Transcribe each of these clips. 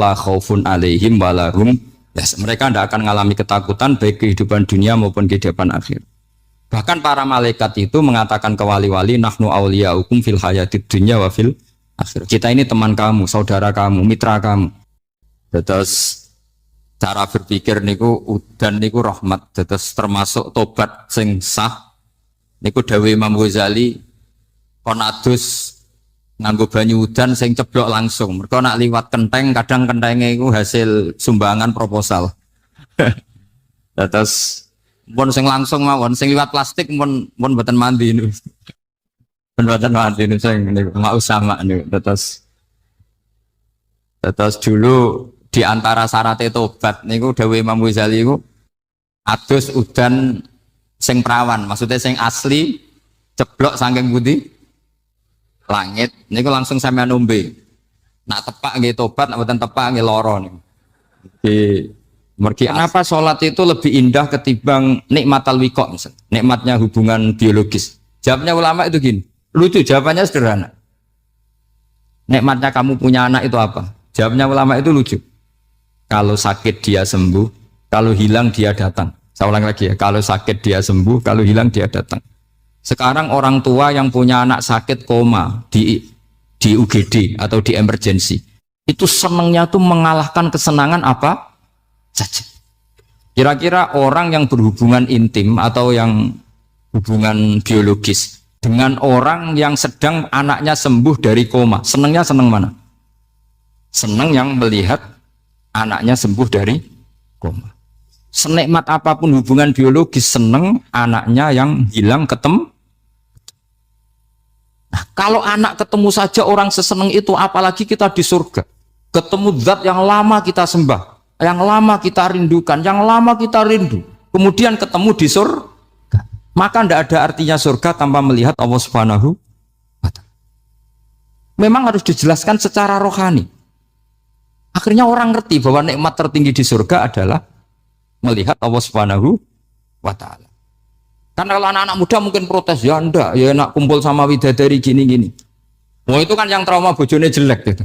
la khaufun alaihim walahum ya, mereka tidak akan mengalami ketakutan baik kehidupan dunia maupun kehidupan akhir. Bahkan para malaikat itu mengatakan ke wali-wali, nahnu awliyaukum fil hayatid dunya wa fil akhir. Kita ini teman kamu, saudara kamu, mitra kamu. Terus cara berpikir niku udan niku rahmat, terus termasuk tobat sing sah. Niku dawuh Imam Ghazali, kon adus nganggo banyu udan sing ceblok langsung. Mergo nak liwat kenteng, kadang kentenge iku hasil sumbangan proposal. Terus pun sing langsung mawon, sing liwat plastik pun mboten mandi niku. Pun mboten mandi niku sing niku mau sama niku. Terus dulu di antara syarat tobat niku dawuh Imam Ghazali niku adus udan sing prawan, maksudnya sing asli ceblok saking putih langit niku langsung sampean ombe. Nak tepak nggih tobat, nak mboten tepak nggih lara niku. Mergi kenapa sholat itu lebih indah ketimbang nikmatal wiqa misal, nikmatnya hubungan biologis. Jawabnya ulama itu gini, lucu jawabannya sederhana. Nikmatnya kamu punya anak itu apa? Jawabnya ulama itu lucu. Kalau sakit dia sembuh, kalau hilang dia datang. Saya ulang lagi ya, kalau sakit dia sembuh, kalau hilang dia datang. Sekarang orang tua yang punya anak sakit koma di UGD atau di emergency, itu senangnya tuh mengalahkan kesenangan apa saja. Kira-kira orang yang berhubungan intim atau yang hubungan biologis dengan orang yang sedang anaknya sembuh dari koma, senangnya senang mana? Senang yang melihat anaknya sembuh dari koma. Senikmat apapun hubungan biologis, seneng anaknya yang hilang ketemu. Nah, kalau anak ketemu saja orang seseneng itu, apalagi kita di surga. Ketemu zat yang lama kita sembah, yang lama kita rindukan, yang lama kita rindu. Kemudian ketemu di surga. Maka tidak ada artinya surga tanpa melihat Allah Subhanahu wa Ta'ala. Memang harus dijelaskan secara rohani. Akhirnya orang ngerti bahwa nikmat tertinggi di surga adalah melihat Allah Subhanahu wa Ta'ala. Karena kalau anak-anak muda mungkin protes, ya enggak, ya enak kumpul sama widadari gini-gini. Wah itu kan yang trauma bojone jelek gitu.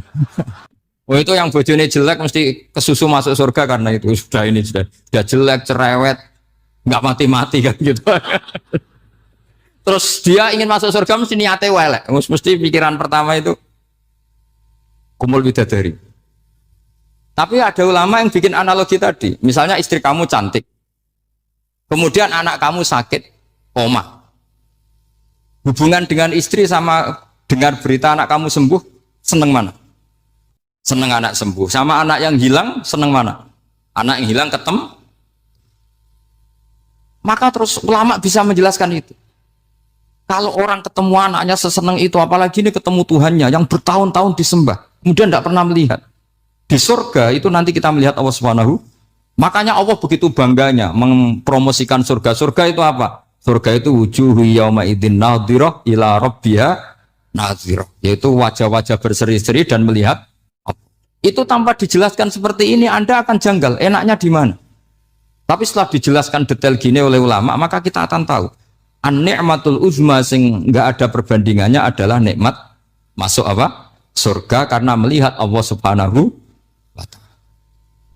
Wah itu yang bojone jelek mesti kesusu masuk surga karena itu sudah jelek, cerewet, nggak mati-mati kan gitu. Terus dia ingin masuk surga mesti niate welek, mesti pikiran pertama itu kumpul widadari. Tapi ada ulama yang bikin analogi tadi, misalnya istri kamu cantik, kemudian anak kamu sakit, koma. Hubungan dengan istri sama dengar berita anak kamu sembuh, seneng mana? Seneng anak sembuh. Sama anak yang hilang, seneng mana? Anak yang hilang ketemu. Maka terus ulama bisa menjelaskan itu. Kalau orang ketemu anaknya seseneng itu, apalagi ini ketemu Tuhannya yang bertahun-tahun disembah, kemudian tidak pernah melihat. Di surga itu nanti kita melihat Allah Subhanahu. Makanya Allah begitu bangganya mempromosikan surga. Surga itu apa? Surga itu wujuhu yauma idzin nadhirah ila rabbiha nadhirah, yaitu wajah-wajah berseri-seri dan melihat. Itu tanpa dijelaskan seperti ini Anda akan janggal, enaknya di mana? Tapi setelah dijelaskan detail gini oleh ulama, maka kita akan tahu an-ni'matul uzma sing enggak ada perbandingannya adalah nikmat masuk apa? Surga karena melihat Allah Subhanahu.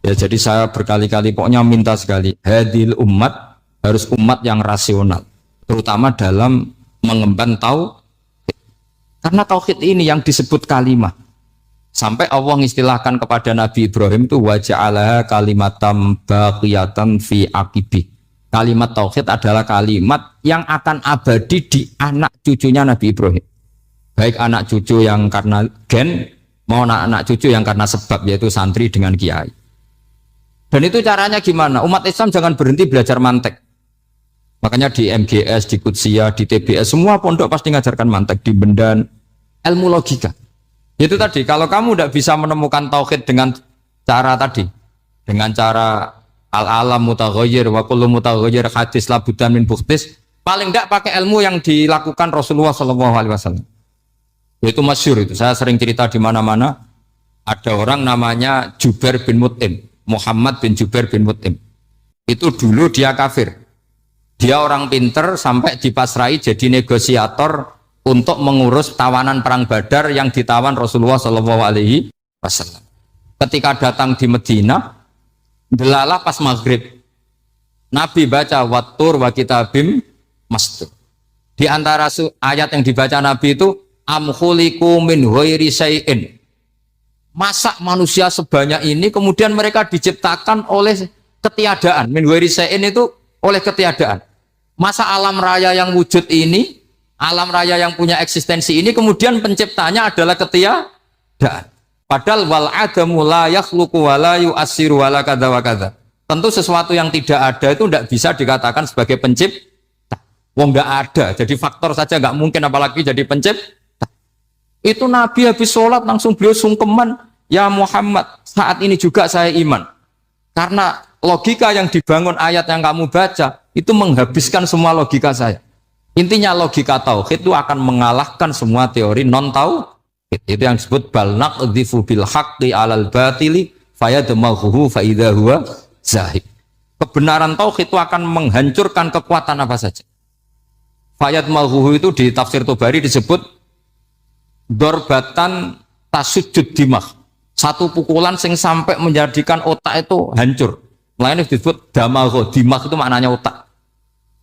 Ya jadi saya berkali-kali pokoknya minta sekali, hadil umat harus umat yang rasional, terutama dalam mengemban tauhid. Karena tauhid ini yang disebut kalimah. Sampai Allah mengistilahkan kepada Nabi Ibrahim itu waja'alaha kalimatam baqiyatan fi aqibi. Kalimat tauhid adalah kalimat yang akan abadi di anak cucunya Nabi Ibrahim. Baik anak cucu yang karena gen, mau anak cucu yang karena sebab, yaitu santri dengan kiai. Dan itu caranya gimana? Umat Islam jangan berhenti belajar mantek. Makanya di MGS, di Qudsiah, di TBS, semua pondok pasti ngajarkan mantek, di Bendan, ilmu logika. Itu tadi, kalau kamu tidak bisa menemukan tauhid dengan cara tadi, dengan cara al-alam mutaghayyir wa kullu mutaghayyir hadis labudan min bukhtis, paling tidak pakai ilmu yang dilakukan Rasulullah SAW. Itu masyhur itu. Saya sering cerita di mana-mana. Ada orang namanya Jubair bin Mut'im. Muhammad bin Jubair bin Mut'im. Itu dulu dia kafir. Dia orang pinter sampai dipasrai jadi negosiator untuk mengurus tawanan perang Badar yang ditawan Rasulullah SAW. ketika datang di Madinah, delalah pas maghrib, Nabi baca wattur wa kitabim mastur. Di antara ayat yang dibaca Nabi itu am khuliqu min ghairi syai'in. Masa manusia sebanyak ini kemudian mereka diciptakan oleh ketiadaan. Min ghairi syai'in itu oleh ketiadaan. Masa alam raya yang wujud ini, alam raya yang punya eksistensi ini kemudian penciptanya adalah ketiadaan. Padahal wal adamu la yakhluqu wa la yu'assiru wa la kadza wa kadza. Tentu sesuatu yang tidak ada itu tidak bisa dikatakan sebagai pencipta. Wong nggak ada, jadi faktor saja nggak mungkin apalagi jadi pencipta. Itu Nabi habis sholat langsung beliau sungkeman, ya Muhammad, saat ini juga saya iman. Karena logika yang dibangun ayat yang kamu baca itu menghabiskan semua logika saya. Intinya logika tauhid itu akan mengalahkan semua teori non tauhid. Itu yang disebut bal naqdhifu bil haqqi 'alal batili fayadmaghuhu fa idza huwa zahib. Kebenaran tauhid itu akan menghancurkan kekuatan apa saja. Fayadmaghuhu itu di tafsir Tobari disebut dorbatan tasujud dimah. Satu pukulan sing sampai menjadikan otak itu hancur. Lainnya disebut damagho, dimah itu maknanya otak.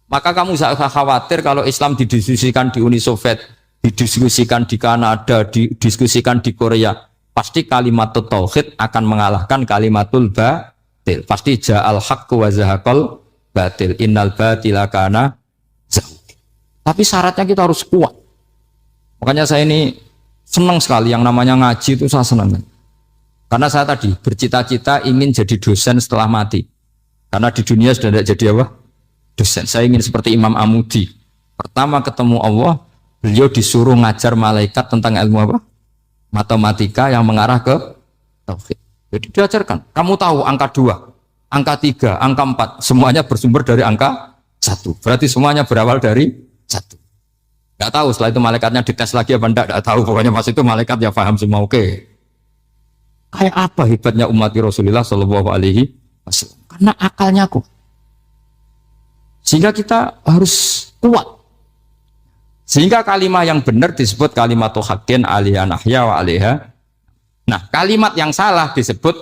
Maka kamu jangan khawatir kalau Islam didiskusikan di Uni Soviet, didiskusikan di Kanada, didiskusikan di Korea, pasti kalimat tauhid akan mengalahkan kalimatul batil. Pasti ja'al haqqu wa zahaqal batil, innal batila kana zahuq. Tapi syaratnya kita harus kuat. Makanya saya ini senang sekali yang namanya ngaji itu saya senang. Karena saya tadi bercita-cita ingin jadi dosen setelah mati. Karena di dunia sudah tidak jadi apa? Dosen. Saya ingin seperti Imam Amudi. Pertama ketemu Allah, beliau disuruh ngajar malaikat tentang ilmu apa? Matematika yang mengarah ke tauhid. Jadi diajarkan. Kamu tahu angka 2, angka 3, angka 4, semuanya bersumber dari angka 1. Berarti semuanya berawal dari 1. Tidak tahu setelah itu malaikatnya dites lagi apa tidak tahu. Pokoknya pas itu malaikat ya paham semua. Oke. Kayak apa hebatnya umat Rasulullah Shallallahu Alaihi Wasallam? Karena akalnya kuat. Sehingga kita harus kuat. Sehingga kalimat yang benar disebut kalimat haqqin alaiha nahya wa alaiha. Nah, kalimat yang salah disebut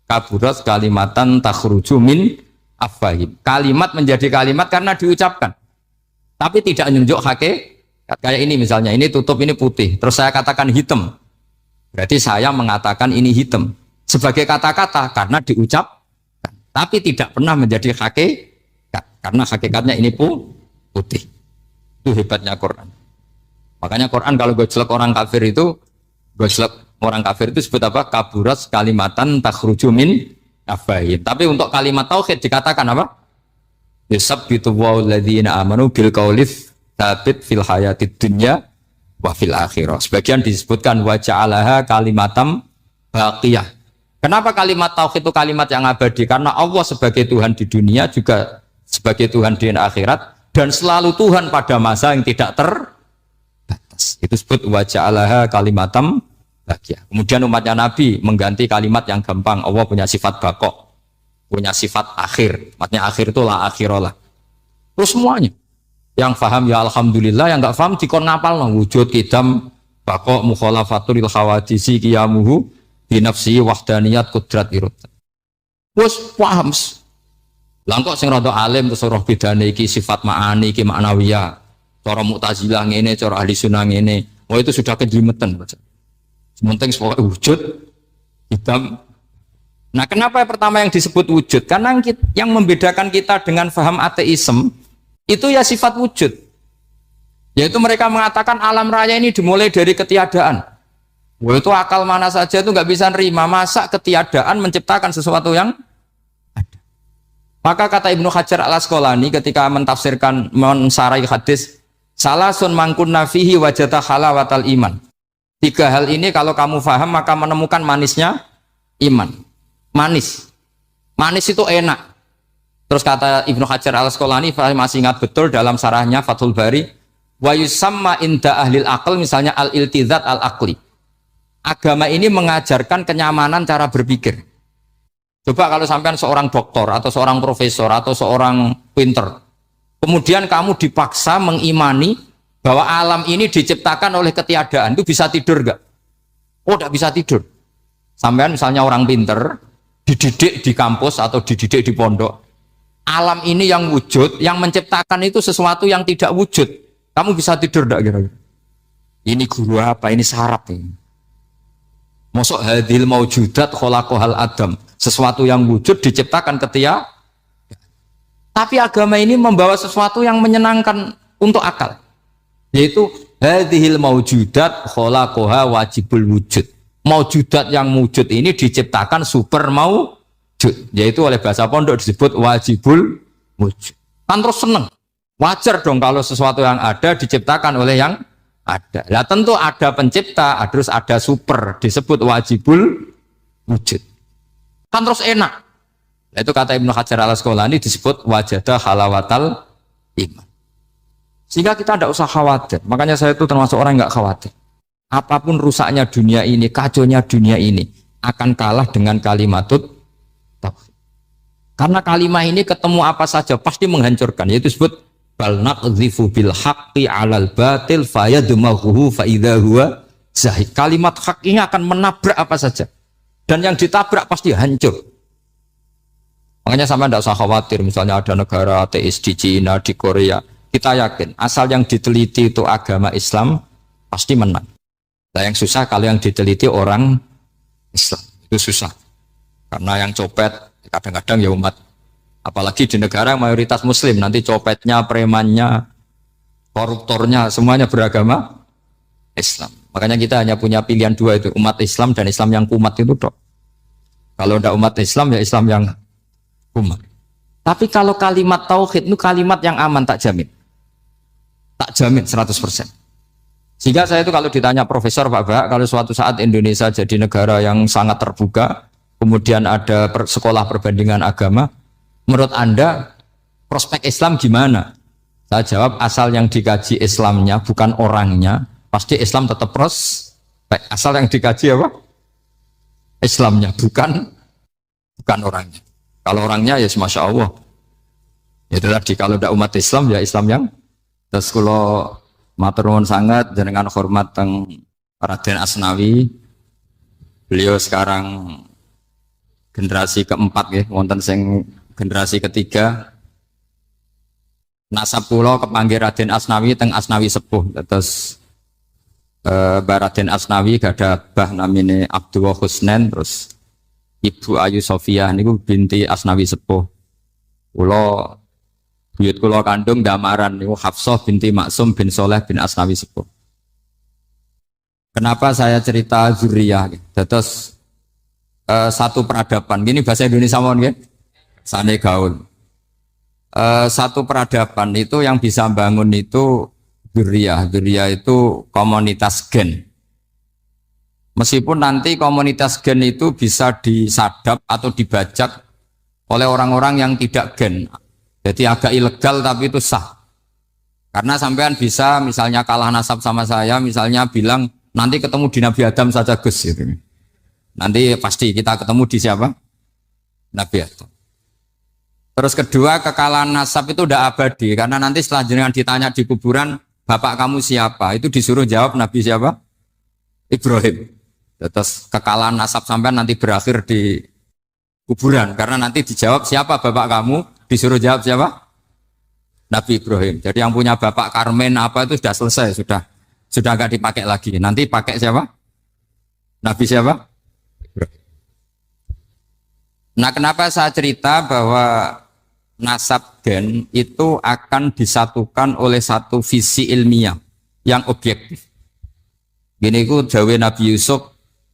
kaburat kalimatan takhruju min afwahim. Kalimat menjadi kalimat karena diucapkan. Tapi tidak menunjuk hakikat. Kayak ini misalnya, ini tutup, ini putih. Terus saya katakan hitam. Berarti saya mengatakan ini hitam sebagai kata-kata karena diucapkan, tapi tidak pernah menjadi hakikat karena hakikatnya ini putih. Itu hebatnya Quran. Makanya Quran kalau gue jelek orang kafir itu, gue jelek orang kafir itu sebut apa? Kaburat kalimatan takhruju min afwahihim. Tapi untuk kalimat tauhid dikatakan apa? Yusabbitu walladzina amanu bil qaulif tsabit fil hayatid dunya wa fil akhirah. Sebagian disebutkan wa ja'alaha kalimatam baqiyah. Kenapa kalimat tauhid itu kalimat yang abadi? Karena Allah sebagai Tuhan di dunia juga sebagai Tuhan di akhirat dan selalu Tuhan pada masa yang tidak terbatas. Itu disebut wa ja'alaha kalimatam baqiyah. Kemudian umatnya Nabi mengganti kalimat yang gampang. Allah punya sifat baqo, punya sifat akhir. Maksudnya akhir itu la akhirah lah. Terus semuanya. Yang paham ya alhamdulillah, yang enggak paham dikon ngapal no. Wujud kidam baqo mukhalafatul khawadisi qiyamuhu bi nafsi wahdaniyat qudrat irad. Wes paham. Lah kok sing rada alim terus roh bedane iki sifat ma'ani iki maknawiyah. Cara Mu'tazilah ngene, cara ahli sunnah ngene. Oh itu sudah kejlimetan. Sementing wujud kidam. Nah, kenapa pertama yang disebut wujud? Karena yang membedakan kita dengan paham ateisme itu ya sifat wujud, yaitu mereka mengatakan alam raya ini dimulai dari ketiadaan. Wah, itu akal mana saja itu nggak bisa nerima, masa ketiadaan menciptakan sesuatu yang ada. Maka kata Ibnu Hajar al Asqalani ketika mentafsirkan mensarai hadis salasun mangkunna fihi wajata halawatal iman. 3 hal ini kalau kamu paham maka menemukan manisnya iman. Manis itu enak. Terus kata Ibnu Hajar al-Asqalani, masih ingat betul dalam sarahnya Fathul Bari, wa yusamma inda ahlil aql, misalnya al-iltizat al-aqli. Agama ini mengajarkan kenyamanan cara berpikir. Coba kalau sampean seorang doktor atau seorang profesor atau seorang pinter, kemudian kamu dipaksa mengimani bahwa alam ini diciptakan oleh ketiadaan, itu bisa tidur enggak? Oh, enggak bisa tidur. Sampean misalnya orang pinter, dididik di kampus atau dididik di pondok, alam ini yang wujud, yang menciptakan itu sesuatu yang tidak wujud. Kamu bisa tidur enggak kira-kira? Ini guru apa? Ini sarap ini. Mosok hadil maujudat khalaqahal adam. Sesuatu yang wujud diciptakan ketika. Tapi agama ini membawa sesuatu yang menyenangkan untuk akal. Yaitu hadhil maujudat khalaqaha wajibul wujud. Maujudat yang wujud ini diciptakan super maujud. Yaitu oleh bahasa pondok disebut wajibul wujud. Kan terus seneng. Wajar dong kalau sesuatu yang ada diciptakan oleh yang ada. Lah tentu ada pencipta, terus ada super, disebut wajibul wujud. Kan terus enak. Nah, itu kata Ibnu Hajar al-Asqalani disebut wajadah halawatal iman. Sehingga kita tidak usah khawatir. Makanya saya itu termasuk orang yang nggak khawatir. Apapun rusaknya dunia ini, kacaunya dunia ini akan kalah dengan kalimatut tauhid. Karena kalimat ini ketemu apa saja pasti menghancurkan. Yaitu disebut bal naqdhifu bil haqqi 'alal batil fayadmaghuhu fa idza huwa zahid. Kalimat hak ini akan menabrak apa saja. Dan yang ditabrak pasti hancur. Makanya sama tidak usah khawatir misalnya ada negara ateis di Cina, di Korea. Kita yakin asal yang diteliti itu agama Islam pasti menang. Nah, yang susah kalau yang diteliti orang Islam. Itu susah. Karena yang copet kadang-kadang ya umat. Apalagi di negara yang mayoritas muslim, nanti copetnya, premannya, koruptornya, semuanya beragama Islam. Makanya kita hanya punya pilihan dua itu, umat Islam dan Islam yang kumat itu dok. Kalau tidak umat Islam, ya Islam yang kumat. Tapi kalau kalimat tauhid itu kalimat yang aman, tak jamin. Tak jamin 100%. Sehingga saya itu kalau ditanya profesor Pak Bak, kalau suatu saat Indonesia jadi negara yang sangat terbuka, kemudian ada sekolah perbandingan agama, menurut Anda prospek Islam gimana? Saya jawab asal yang dikaji Islamnya bukan orangnya, pasti Islam tetap prospek. Asal yang dikaji apa? Islamnya bukan orangnya. Kalau orangnya ya masya Allah. Itu tadi kalau tidak umat Islam ya Islam yang. Terus kalau matur nuwun sangat dengan hormat teng Raden Asnawi, beliau sekarang generasi keempat ya, wonten sing generasi ketiga. Nasab kula kepanggih Raden Asnawi teng Asnawi sepuh. Terus Mbak Raden Asnawi gada bah namine Abdullah Husnen, terus Ibu Ayu Sofia niku binti Asnawi sepuh. Kula buyut kula kandung damaran niku Hafsah binti Maksum bin Soleh bin Asnawi sepuh. Kenapa saya cerita zuriyah? Terus satu peradaban. Gini bahasa Indonesia mohon nggih. Sane gaul. Satu peradaban itu yang bisa bangun itu zuriyah. Zuriyah itu komunitas gen. Meskipun nanti komunitas gen itu bisa disadap atau dibajak oleh orang-orang yang tidak gen. Jadi agak ilegal tapi itu sah. Karena sampean bisa misalnya kalah nasab sama saya, misalnya bilang nanti ketemu di Nabi Adam saja Gus gitu. Nanti pasti kita ketemu di siapa? Nabi Adam. Terus kedua, kekalahan nasab itu udah abadi karena nanti setelah jenengan ditanya di kuburan, bapak kamu siapa? Itu disuruh jawab Nabi siapa? Ibrahim. Terus kekalahan nasab sampean nanti berakhir di kuburan karena nanti dijawab siapa bapak kamu, disuruh jawab siapa? Nabi Ibrahim. Jadi yang punya bapak Karmen apa itu sudah selesai, sudah nggak dipakai lagi. Nanti pakai siapa? Nabi siapa? Ibrahim. Nah, kenapa saya cerita bahwa nasab gen itu akan disatukan oleh satu visi ilmiah yang objektif. Gini ku jawe Nabi Yusuf,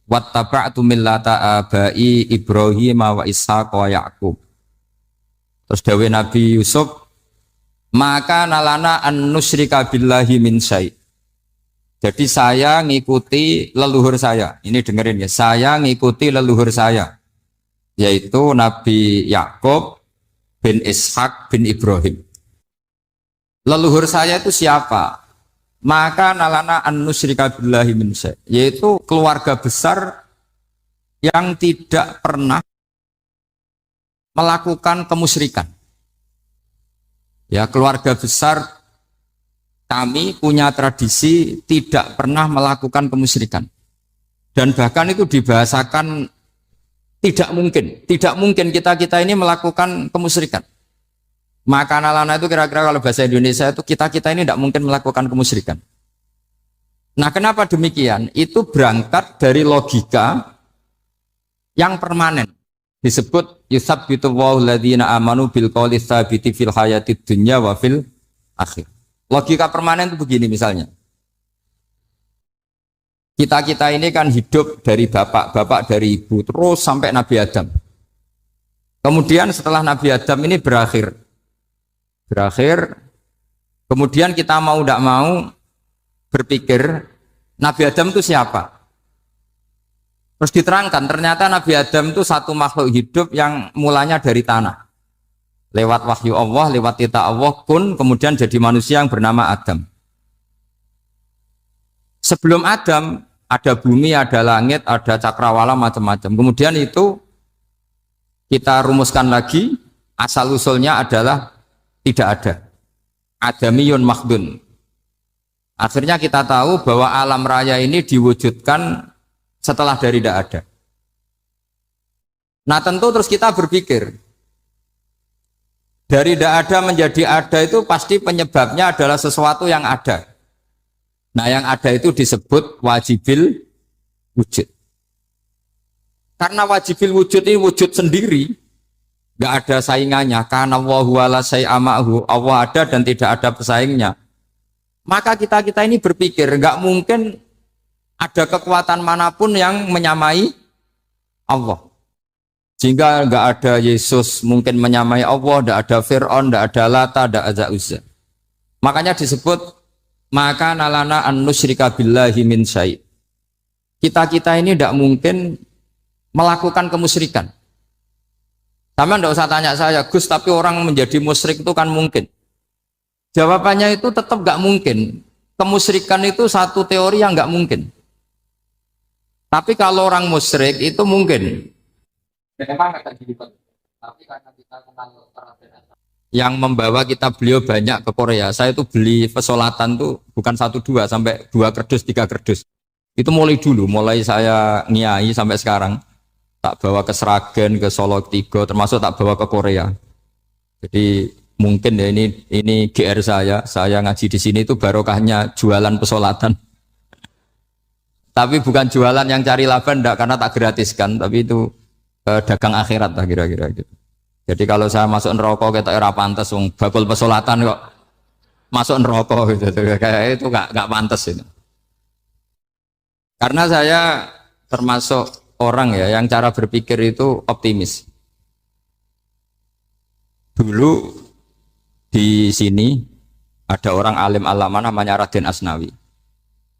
wattaba'tu millata abai Ibrahim wa Ishaq wa Yaqub. Terus dawe Nabi Yusuf, maka nalana an nusyrika billahi min syai'. Jadi saya ngikuti leluhur saya. Ini dengerin ya, saya ngikuti leluhur saya, yaitu Nabi Yakub bin Ishak bin Ibrahim. Leluhur saya itu siapa? Maka nalana an nusyrika billahi min syai', yaitu keluarga besar yang tidak pernah melakukan kemusyrikan. Ya, keluarga besar kami punya tradisi tidak pernah melakukan kemusyrikan. Dan bahkan itu dibahasakan tidak mungkin kita ini melakukan kemusyrikan. Maka lana itu kira-kira kalau bahasa Indonesia itu kita ini tidak mungkin melakukan kemusyrikan. Nah, kenapa demikian? Itu berangkat dari logika yang permanen. Disebut yusabbitu Allahu alladziina amanu bil qouli tsabiti fil hayatid dunya wa fil akhir. Logika permanen itu begini misalnya. Kita ini kan hidup dari bapak dari ibu terus sampai Nabi Adam. Kemudian setelah Nabi Adam ini berakhir, kemudian kita mau tidak mau berpikir Nabi Adam itu siapa? Terus diterangkan ternyata Nabi Adam itu satu makhluk hidup yang mulanya dari tanah. Lewat wahyu Allah, lewat titah Allah kun, kemudian jadi manusia yang bernama Adam. Sebelum Adam ada bumi, ada langit, ada cakrawala macam-macam. Kemudian itu kita rumuskan lagi, asal usulnya adalah tidak ada. Adamiyun makhdun. Akhirnya kita tahu bahwa alam raya ini diwujudkan setelah dari tidak ada. Nah tentu terus kita berpikir, dari tidak ada menjadi ada itu pasti penyebabnya adalah sesuatu yang ada. Nah yang ada itu disebut wajibil wujud. Karena wajibil wujud ini wujud sendiri, nggak ada saingannya. Karena Allahu ala syai'amahu, Allah ada dan tidak ada pesaingnya. Maka kita ini berpikir nggak mungkin ada kekuatan manapun yang menyamai Allah. Sehingga nggak ada Yesus mungkin menyamai Allah, nggak ada Fir'aun, nggak ada Lata, nggak ada Uzza. Makanya disebut maka nalana an nusyrika billahi min syai'. Kita ini tidak mungkin melakukan kemusyrikan. Sama tidak usah tanya saya, Gus, tapi orang menjadi musyrik itu kan mungkin. Jawabannya itu tetap nggak mungkin. Kemusyrikan itu satu teori yang nggak mungkin. Tapi kalau orang musyrik itu mungkin. Tapi karena kita kenal yang membawa beliau banyak ke Korea. Saya itu beli pesolatan tuh bukan 1, 2 sampai 2 kerdus, 3 kerdus. Itu mulai saya ngiai sampai sekarang. Tak bawa ke Sragen, ke Solo 3, termasuk tak bawa ke Korea. Jadi mungkin ya ini GR saya ngaji di sini itu barokahnya jualan pesolatan. Tapi bukan jualan yang cari laba enggak, karena tak gratiskan, tapi itu dagang akhirat lah kira-kira gitu. Jadi kalau saya masuk neraka kita era pantas wong bakul pesolatan kok masuk neraka gitu. Kayak itu enggak pantas itu. Karena saya termasuk orang ya yang cara berpikir itu optimis. Dulu di sini ada orang alim alama namanya Raden Asnawi.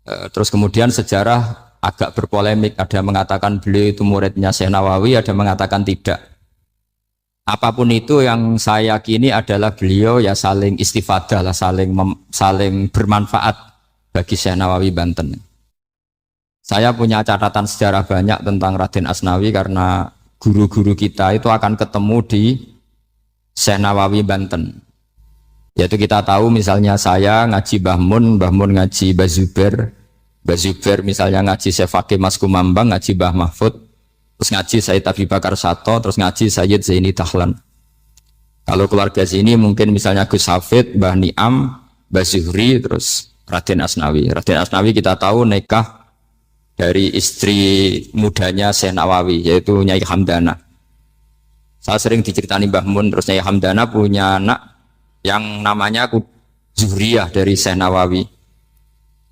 Terus kemudian sejarah agak berpolemik, ada yang mengatakan beliau itu muridnya Syekh Nawawi, ada yang mengatakan tidak. Apapun itu yang saya yakini adalah beliau ya saling istifadah lah, saling bermanfaat bagi Syekh Nawawi Banten. Saya punya catatan sejarah banyak tentang Raden Asnawi karena guru-guru kita itu akan ketemu di Syekh Nawawi Banten. Yaitu kita tahu misalnya saya ngaji Mbah Mun ngaji Mbah Zubair misalnya ngaji Syekh Fakih Mas Kumambang, ngaji Mbah Mahfud, terus ngaji Sayyid Abi Bakar Sato, terus ngaji Sayyid Zaini Dahlan. Kalau keluarga sini mungkin misalnya Gus Hafid, Mbah Niam, Mbah Zuhri, terus Raden Asnawi. Raden Asnawi kita tahu nikah dari istri mudanya Syekh Nawawi, yaitu Nyai Hamdana. Saya sering diceritani Mbah Mun, terus Nyai Hamdana punya anak yang namanya Zuhriyah dari Syekh Nawawi.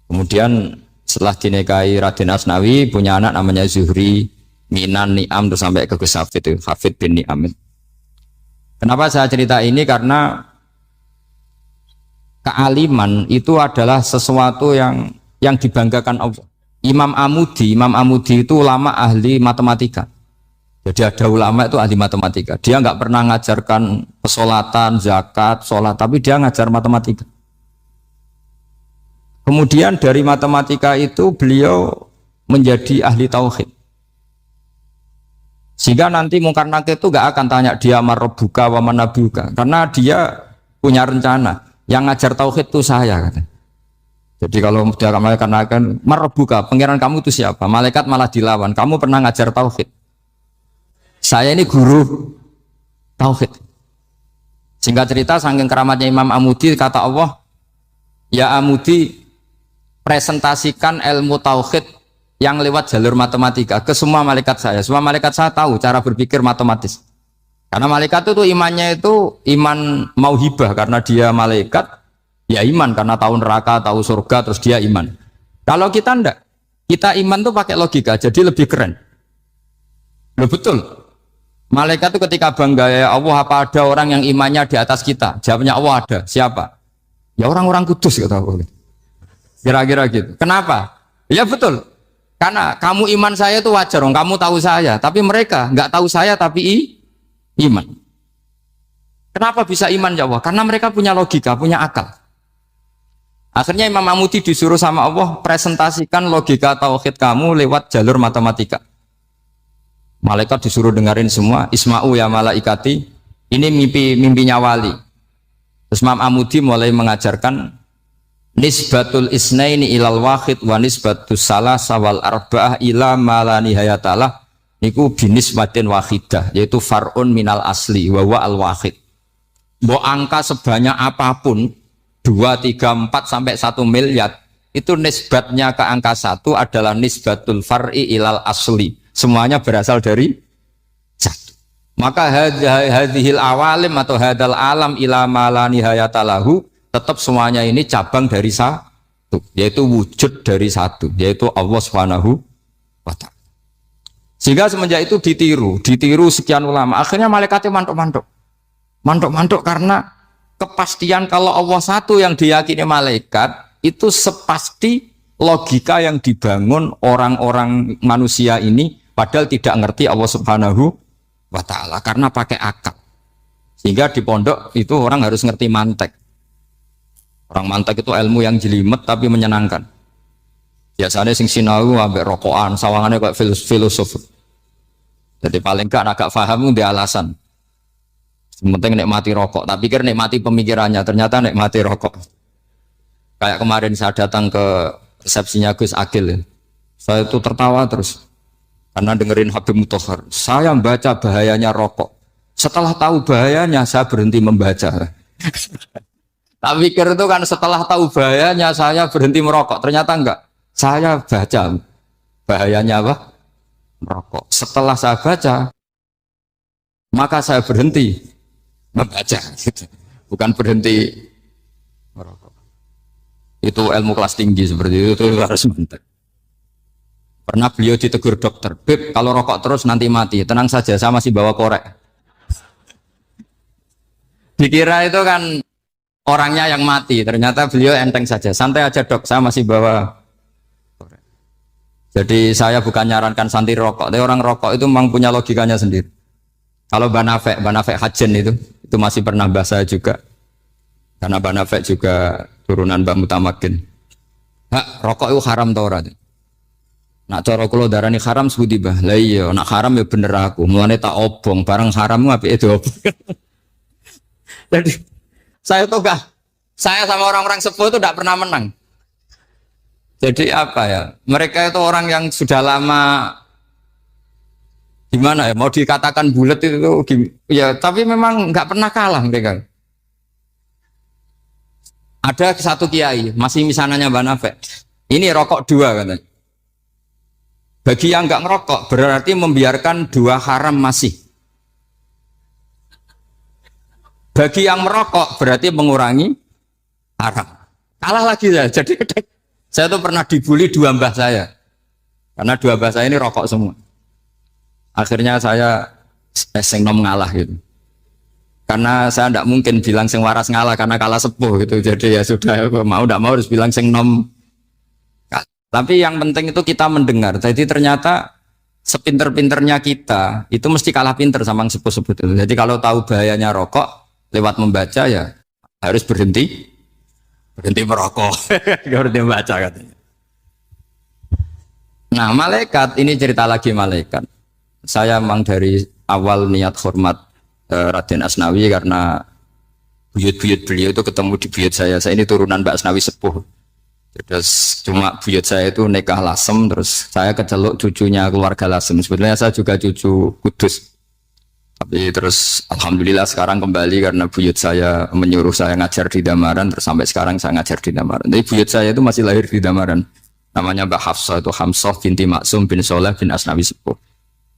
Kemudian setelah dinikahi Raden Asnawi punya anak namanya Zuhri, Minan, Niam, terus sampai ke Gus Hafid, Hafid bin Niam. Kenapa saya cerita ini? Karena kealiman itu adalah sesuatu yang dibanggakan Allah. Imam Amudi itu ulama ahli matematika. Jadi ada ulama itu ahli matematika. Dia nggak pernah ngajarkan pesolatan, zakat, sholat, tapi dia ngajar matematika. Kemudian dari matematika itu beliau menjadi ahli tauhid. Sehingga nanti Mungkar Nakir itu nggak akan tanya dia marrobuka wa manabuka, karena dia punya rencana. Yang ngajar tauhid itu saya, kata. Jadi kalau dia malaikat akan merebuka, pangeran kamu itu siapa? Malaikat malah dilawan. Kamu pernah ngajar tauhid? Saya ini guru tauhid. Singkat cerita, saking keramatnya Imam Amudi, kata Allah, ya Amudi, presentasikan ilmu tauhid yang lewat jalur matematika ke semua malaikat saya. Semua malaikat saya tahu cara berpikir matematis. Karena malaikat itu imannya itu iman mauhibah, karena dia malaikat, ya iman karena tahu neraka, tahu surga, terus dia iman. Kalau kita enggak, kita iman tuh pakai logika, jadi lebih keren. Loh betul. Malaikat itu ketika bangga, ya Allah, apa ada orang yang imannya di atas kita? Jawabnya Allah ada. Siapa? Ya orang-orang kudus, kata Allah. Kira-kira gitu. Kenapa? Ya betul. Karena kamu iman saya itu wajar, kamu tahu saya. Tapi mereka nggak tahu saya, tapi iman. Kenapa bisa iman ya Allah? Karena mereka punya logika, punya akal. Akhirnya Imam Amudi disuruh sama Allah presentasikan logika tauhid kamu lewat jalur matematika. Malaikat disuruh dengerin semua. Isma'u ya malaikati, ini mimpinya wali. Terus Imam Amudi mulai mengajarkan nisbatul isnaini ilal wahid wa nisbatus salasa wal arba'ah ila ma la nihayatalah, niku binisbatin wahidah, yaitu far'un minal asli wa wa al wahid. Mbok angka sebanyak apapun 2, 3, 4 sampai 1 miliar itu nisbatnya ke angka 1 adalah nisbatul far'i ilal asli. Semuanya berasal dari 1. Maka hadhil awalim atau hadal alam ila ma la nihayatalahu, tetap semuanya ini cabang dari 1, yaitu wujud dari 1, yaitu Allah Subhanahu wa ta'ala. Sehingga semenjak itu ditiru sekian ulama. Akhirnya malaikatnya mantuk karena kepastian kalau Allah 1 yang diyakini malaikat itu sepasti logika yang dibangun orang-orang manusia ini, padahal tidak ngerti Allah Subhanahu wa ta'ala karena pakai akal. Sehingga di pondok itu orang harus ngerti mantek. Orang mantek itu ilmu yang jelimet tapi menyenangkan. Biasanya sing sinau ambek rokokan, sawangannya kayak filosof. Jadi paling gak agak paham dia alasan. Penting nikmati rokok, tapi pikir nikmati pemikirannya, ternyata nikmati rokok. Kayak kemarin saya datang ke resepsinya Gus Agil, saya itu tertawa terus karena dengerin Habib Mutahar. Saya membaca bahayanya rokok. Setelah tahu bahayanya, saya berhenti membaca. Tak pikir itu kan setelah tahu bahayanya saya berhenti merokok. Ternyata enggak. Saya baca bahayanya apa? Merokok. Setelah saya baca, maka saya berhenti membaca. Bukan berhenti merokok. Itu ilmu kelas tinggi seperti itu harus mantap. Pernah beliau ditegur dokter, Beb, kalau rokok terus nanti mati. Tenang saja, saya masih bawa korek. Dikira itu kan orangnya yang mati, ternyata beliau enteng saja. Santai aja dok, saya masih bawa korek. Jadi saya bukan nyarankan santai rokok, tapi orang rokok itu memang punya logikanya sendiri. Kalau Banafek Hajen itu masih pernah bahas saya juga. Karena Banafek juga turunan Mbah Mutamakin. Hak, rokok itu haram tau ora? Nak cara kula darani haram sebuti bah. Lah iya, nak haram ya bener aku. Mulane tak obong, barang haram apike diobong. Jadi saya tuh gak, saya sama orang-orang sepuh itu tidak pernah menang. Jadi apa ya? Mereka itu orang yang sudah lama gimana ya? Mau dikatakan bulat itu ya, tapi memang nggak pernah kalah mereka. Ada satu kiai, masih misananya Mbak Nafek. Ini rokok 2 katanya. Bagi yang nggak ngerokok berarti membiarkan 2 haram masih. Bagi yang merokok berarti mengurangi haram. Kalah lagi ya. Jadi saya tuh pernah dibully 2 mbah saya. Karena 2 mbah saya ini rokok semua. Akhirnya saya sing nom ngalah gitu. Karena saya tidak mungkin bilang sing waras ngalah karena kalah sepuh gitu. Jadi ya sudah, mau tidak mau harus bilang sing nom. Tapi yang penting itu kita mendengar. Jadi ternyata sepinter-pinternya kita itu mesti kalah pinter sama yang sepuh-sepuh itu. Jadi kalau tahu bahayanya rokok lewat membaca ya harus berhenti merokok. Berhenti membaca katanya. Nah malaikat ini cerita lagi malaikat. Saya memang dari awal niat hormat Raden Asnawi karena buyut-buyut beliau itu ketemu di buyut saya. Saya ini turunan Mbak Asnawi sepuh. Terus cuma buyut saya itu nikah Lasem, terus saya keceluk cucunya keluarga Lasem. Sebetulnya saya juga cucu Kudus. Tapi terus alhamdulillah sekarang kembali karena buyut saya menyuruh saya ngajar di Damaran, terus sampai sekarang saya ngajar di Damaran. Jadi buyut saya itu masih lahir di Damaran. Namanya Mbak Hafsah, itu Hamsah binti Maksum bin Soleh bin Asnawi Sepuh.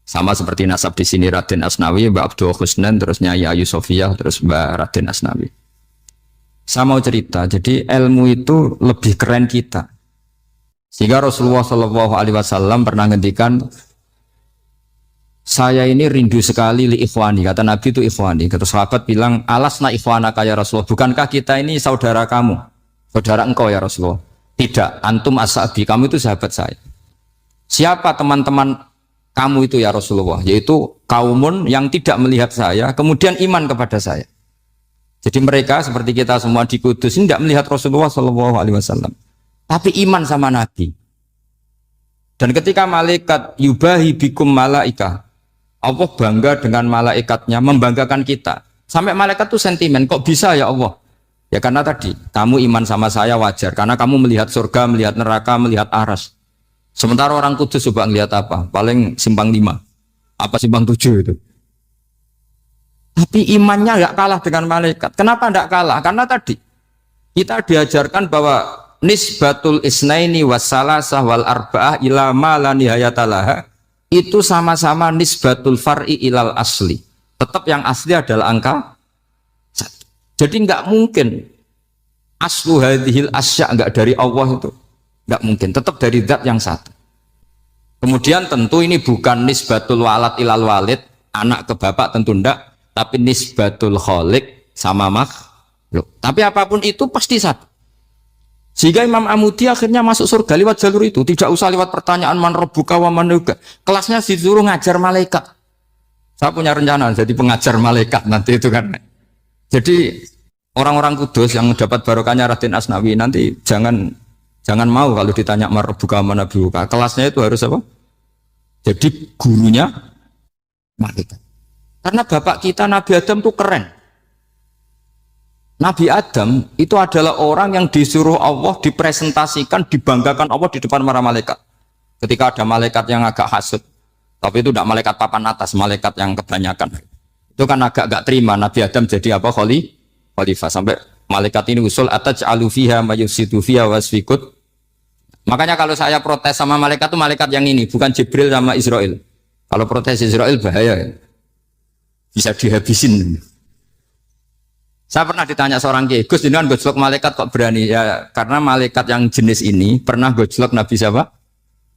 Sama seperti nasab di sini Raden Asnawi, Mbak Abdul Husnan, terus Nyai Ayu Sofiyah, terus Mbak Raden Asnawi. Saya mau cerita, jadi ilmu itu lebih keren kita. Sehingga Rasulullah Shallallahu Alaihi Wasallam pernah ngendikan, saya ini rindu sekali li ikhwani. Kata Nabi itu ikhwani. Kata sahabat bilang, alasna ikhwanaka ya Rasulullah. Bukankah kita ini saudara kamu, saudara engkau ya Rasulullah? Tidak, antum ashabi, kamu itu sahabat saya. Siapa teman-teman kamu itu ya Rasulullah? Yaitu kaumun yang tidak melihat saya, kemudian iman kepada saya. Jadi mereka seperti kita semua di Kudus ini tidak melihat Rasulullah Shallallahu Alaihi Wasallam, tapi iman sama Nabi. Dan ketika malaikat yubahi bikum malaika, Allah bangga dengan malaikatnya, membanggakan kita. Sampai malaikat tuh sentimen, kok bisa ya Allah? Ya karena tadi kamu iman sama saya wajar, karena kamu melihat surga, melihat neraka, melihat aras. Sementara orang Kudus coba ngelihat apa? Paling simpang 5, apa simpang 7 itu. Tapi imannya nggak kalah dengan malaikat. Kenapa nggak kalah? Karena tadi kita diajarkan bahwa nisbatul isnaini wassalasah wal arba'ah ila ma la nihayatalaha itu sama-sama nisbatul far'i ilal asli. Tetap yang asli adalah angka 1. Jadi nggak mungkin aslu hadhil asya nggak dari Allah itu. Nggak mungkin. Tetap dari zat yang 1. Kemudian tentu ini bukan nisbatul walad ilal walid, anak ke bapak tentu enggak. Tapi nisbatul khaliq sama makhluk. Tapi apapun itu pasti 1. Sehingga Imam Amudi akhirnya masuk surga lewat jalur itu. Tidak usah lewat pertanyaan man rabbuka wa man nuka. Kelasnya disuruh ngajar malaikat. Saya punya rencana jadi pengajar malaikat nanti itu kan. Jadi orang-orang Kudus yang dapat barokahnya Raden Asnawi nanti jangan mau kalau ditanya man rabbuka wa man nuka. Kelasnya itu harus apa? Jadi gurunya malaikat. Karena bapak kita Nabi Adam itu keren. Nabi Adam itu adalah orang yang disuruh Allah dipresentasikan, dibanggakan Allah di depan para malaikat. Ketika ada malaikat yang agak hasut, tapi itu tidak malaikat papan atas, malaikat yang kebanyakan. Itu kan agak gak terima Nabi Adam jadi apa? Khalifah. Sampai malaikat ini usul ataj'alu fiha mayusidu fiha wasfikut. Makanya kalau saya protes sama malaikat itu malaikat yang ini, bukan Jibril sama Israel. Kalau protes Israel bahaya ya. Bisa dihabisin. Saya pernah ditanya seorang kiai, Gus jenengan gojlok malaikat kok berani? Ya karena malaikat yang jenis ini pernah gojlok Nabi siapa?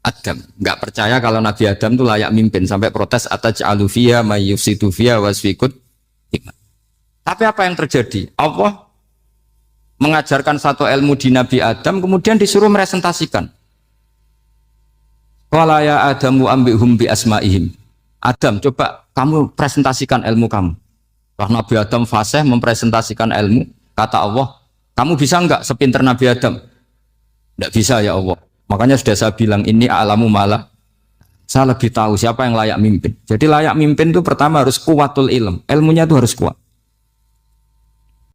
Adam. Enggak percaya kalau Nabi Adam itu layak mimpin sampai protes ataj'alu fiha may yufsidu fiha wasfikut. Tapi apa yang terjadi? Allah mengajarkan satu ilmu di Nabi Adam kemudian disuruh meresentasikan. Qala ya Adamu ambihum bi asma'ihim. Adam, coba kamu presentasikan ilmu kamu. Kalau Nabi Adam fasih mempresentasikan ilmu, kata Allah, kamu bisa enggak sepinter Nabi Adam? Enggak bisa ya Allah. Makanya sudah saya bilang, ini a'lamu malah. Saya lebih tahu siapa yang layak mimpin. Jadi layak mimpin itu pertama harus kuwatul ilm. Ilmunya itu harus kuat.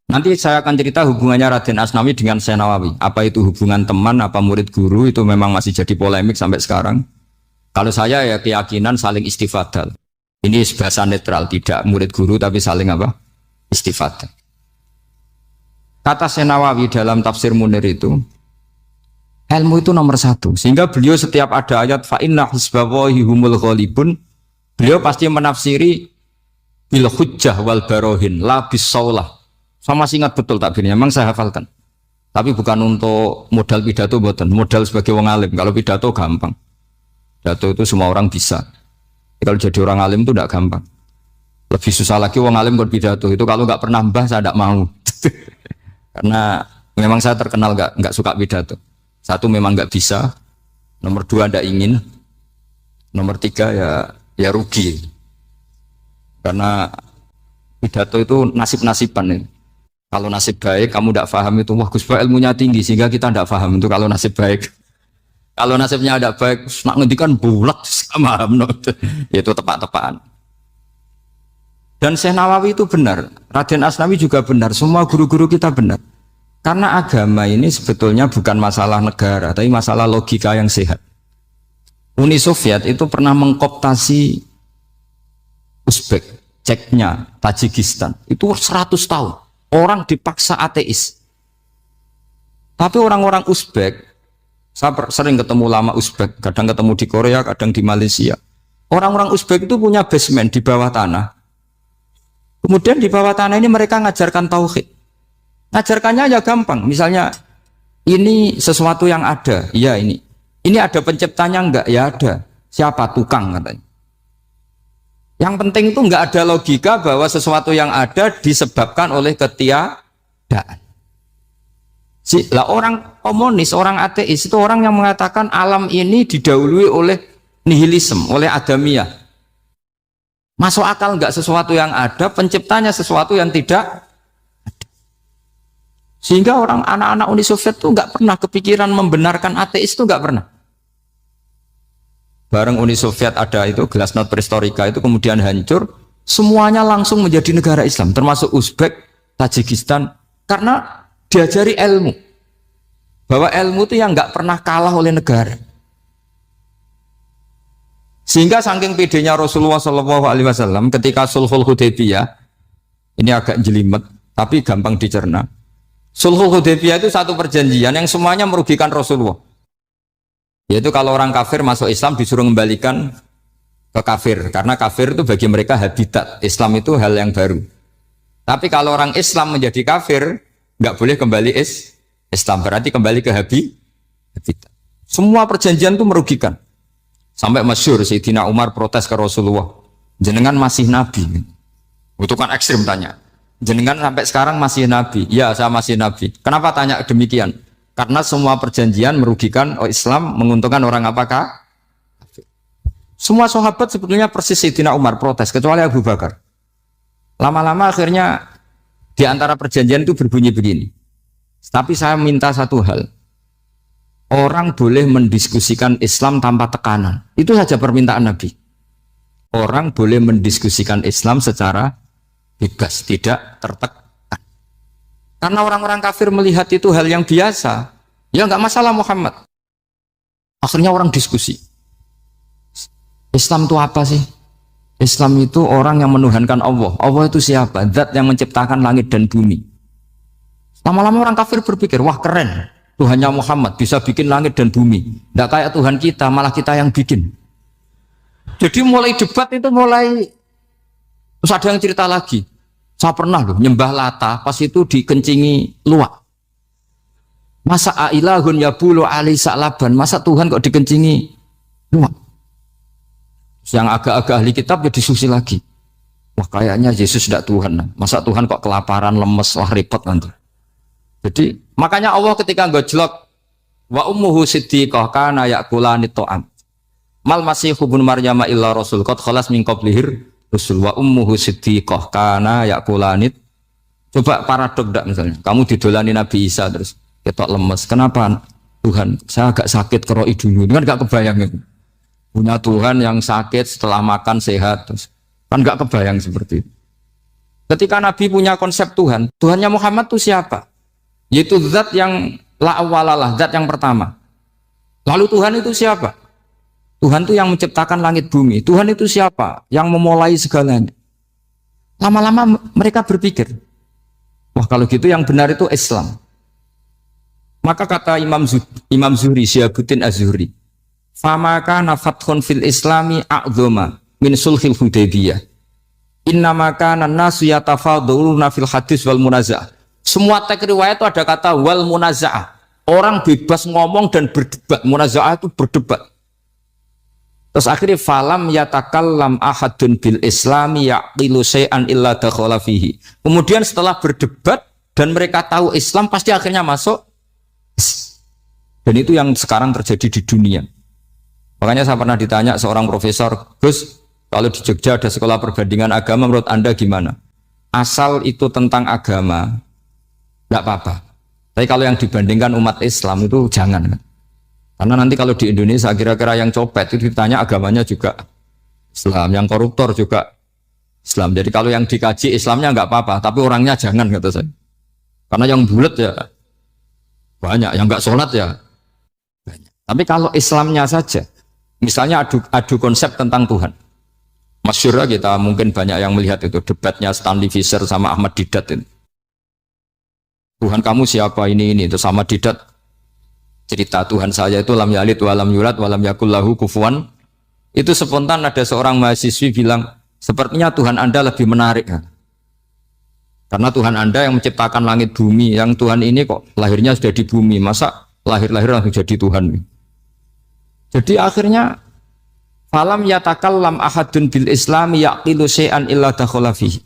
Nanti saya akan cerita hubungannya Raden Asnawi dengan Syekh Nawawi. Apa itu hubungan teman, apa murid guru, itu memang masih jadi polemik sampai sekarang. Kalau saya ya keyakinan saling istifadah. Ini bahasa netral, tidak murid guru tapi saling apa? Istifadah. Kata Syekh Nawawi dalam tafsir Munir itu, ilmu itu nomor 1. Sehingga beliau setiap ada ayat fa inna hizballahi humul ghalibun, beliau pasti menafsiri bil hujjah wal barohin la bisaulah. Saya masih ingat betul takbirnya, memang saya hafalkan. Tapi bukan untuk modal pidato, bukan modal sebagai wong alim. Kalau pidato gampang. Pidato itu semua orang bisa. Kalau jadi orang alim itu tidak gampang. Lebih susah lagi wong alim berpidato. Itu kalau nggak pernah mbah saya tidak mau. Karena memang saya terkenal nggak suka pidato. 1 memang nggak bisa. Nomor 2 tidak ingin. Nomor 3 ya rugi. Karena pidato itu nasib-nasiban. Kalau nasib baik kamu tidak paham itu, wah Gus Ba ilmunya tinggi sehingga kita tidak paham itu kalau nasib baik. Kalau nasibnya ada baik, nak ngendikan bulat sama itu tepat-tepatan. Dan Syekh Nawawi itu benar, Raden Asnawi juga benar, semua guru-guru kita benar. Karena agama ini sebetulnya bukan masalah negara, tapi masalah logika yang sehat. Uni Soviet itu pernah mengkooptasi Uzbek, Ceknya, Tajikistan. Itu 100 tahun. Orang dipaksa ateis. Tapi orang-orang Uzbek, saya sering ketemu lama Uzbek, kadang ketemu di Korea, kadang di Malaysia. Orang-orang Uzbek itu punya basement di bawah tanah. Kemudian di bawah tanah ini mereka ngajarkan tauhid. Ngajarkannya ya gampang. Misalnya ini sesuatu yang ada, ya ini. Ini ada penciptanya enggak? Ya ada. Siapa? Tukang katanya. Yang penting itu enggak ada logika bahwa sesuatu yang ada disebabkan oleh ketiadaan. Lah orang komunis, orang ateis itu orang yang mengatakan alam ini didahului oleh nihilisme, oleh adamiyah. Masuk akal enggak sesuatu yang ada, penciptanya sesuatu yang tidak ada. Sehingga orang anak-anak Uni Soviet itu enggak pernah kepikiran membenarkan ateis, itu enggak pernah. Bareng Uni Soviet ada itu glasnost perestroika itu kemudian hancur, semuanya langsung menjadi negara Islam, termasuk Uzbek, Tajikistan, karena diajari ilmu. Bahwa ilmu itu yang enggak pernah kalah oleh negara. Sehingga saking pedenya Rasulullah SAW ketika Sulhul Hudaybiyah, ini agak jelimet tapi gampang dicerna. Sulhul Hudaybiyah itu satu perjanjian yang semuanya merugikan Rasulullah. Yaitu kalau orang kafir masuk Islam disuruh kembalikan ke kafir, karena kafir itu bagi mereka habitat. Islam itu hal yang baru. Tapi kalau orang Islam menjadi kafir, nggak boleh kembali Islam, berarti kembali ke habitat. Semua perjanjian itu merugikan. Sampai masyhur Sayyidina Umar protes ke Rasulullah, jenengan masih nabi. Itu kan ekstrim tanya. Jenengan sampai sekarang masih nabi? Ya, saya masih nabi. Kenapa tanya demikian? Karena semua perjanjian merugikan Islam, menguntungkan orang apakah? Semua sahabat sebetulnya persis Sayyidina Umar protes, kecuali Abu Bakar. Lama-lama akhirnya di antara perjanjian itu berbunyi begini. Tapi saya minta satu hal. Orang boleh mendiskusikan Islam tanpa tekanan. Itu saja permintaan Nabi. Orang boleh mendiskusikan Islam secara bebas, tidak tertekan. Karena orang-orang kafir melihat itu hal yang biasa. Ya nggak masalah Muhammad. Akhirnya orang diskusi. Islam itu apa sih? Islam itu orang yang menuhankan Allah. Allah itu siapa? Zat yang menciptakan langit dan bumi. Lama-lama orang kafir berpikir, wah keren. Tuhannya Muhammad bisa bikin langit dan bumi. Tidak kayak Tuhan kita, malah kita yang bikin. Jadi mulai debat itu mulai. Terus ada yang cerita lagi. Saya pernah loh nyembah Lata, pas itu dikencingi luwak. Masa ailahun ya bulu ali sa'laban, masa Tuhan kok dikencingi luwak? Yang agak-agak ahli kitab ya diskusi lagi. Wah kayaknya Yesus tidak Tuhan. Masa Tuhan kok kelaparan, lemes, wah repot nanti. Jadi makanya Allah ketika gojlok wa ummuhu siddiqah kana yakulani ta'am. Mal masih ibnu Maryam illa rasul qad khalas min qablihir rusul wa ummuhu siddiqah kana yakulani. Coba paradok ndak misalnya. Kamu didolani Nabi Isa terus ketok lemes. Kenapa? Tuhan, saya agak sakit keroi dulu. Kan enggak kebayang itu. Punya Tuhan yang sakit setelah makan sehat terus. Kan enggak kebayang seperti itu. Ketika Nabi punya konsep Tuhan, Tuhannya Muhammad itu siapa? Yaitu zat yang la awalalah, zat yang pertama. Lalu Tuhan itu siapa? Tuhan itu yang menciptakan langit bumi. Tuhan itu siapa? Yang memulai segalanya. Lama-lama mereka berpikir, wah kalau gitu yang benar itu Islam. Maka kata Imam Zuhri, Syihabuddin Az-Zuhri, fama kana fathun fil islami a'dhama min sulhil Hudaybiyah. Innama kana an-nasu yatafadhaluna fil hadis wal munaza'ah. Semua teks riwayat itu ada kata wal munaza'ah. Orang bebas ngomong dan berdebat. Munaza'ah itu berdebat. Terus akhirnya falam yatakallam ahadun bil islami yaqilu syai'an illa dakhala fihi. Kemudian setelah berdebat dan mereka tahu Islam pasti akhirnya masuk. Dan itu yang sekarang terjadi di dunia. Makanya saya pernah ditanya seorang profesor, Gus, kalau di Jogja ada sekolah perbandingan agama, menurut Anda gimana? Asal itu tentang agama, tidak apa-apa. Tapi kalau yang dibandingkan umat Islam itu jangan. Karena nanti kalau di Indonesia kira-kira yang copet itu ditanya agamanya juga Islam, yang koruptor juga Islam. Jadi kalau yang dikaji Islamnya nggak apa-apa, tapi orangnya jangan kata saya. Karena yang bulat ya Banyak yang nggak sholat ya banyak. Tapi kalau Islamnya saja, misalnya adu konsep tentang Tuhan. Masyhur kita mungkin banyak yang melihat itu debatnya Stanley Fischer sama Ahmad Didat itu. Tuhan kamu siapa ini itu sama Didat cerita Tuhan saya itu lam yalid walam yulad walam yakul lahu kufuwan. Itu spontan ada seorang mahasiswi bilang sepertinya Tuhan Anda lebih menarik ya. Karena Tuhan Anda yang menciptakan langit bumi, yang Tuhan ini kok lahirnya sudah di bumi, masa lahir-lahir langsung jadi Tuhan. Jadi akhirnya falam yatakallam ahadun bil islami yaqilu syai'an illa dakhala fihi.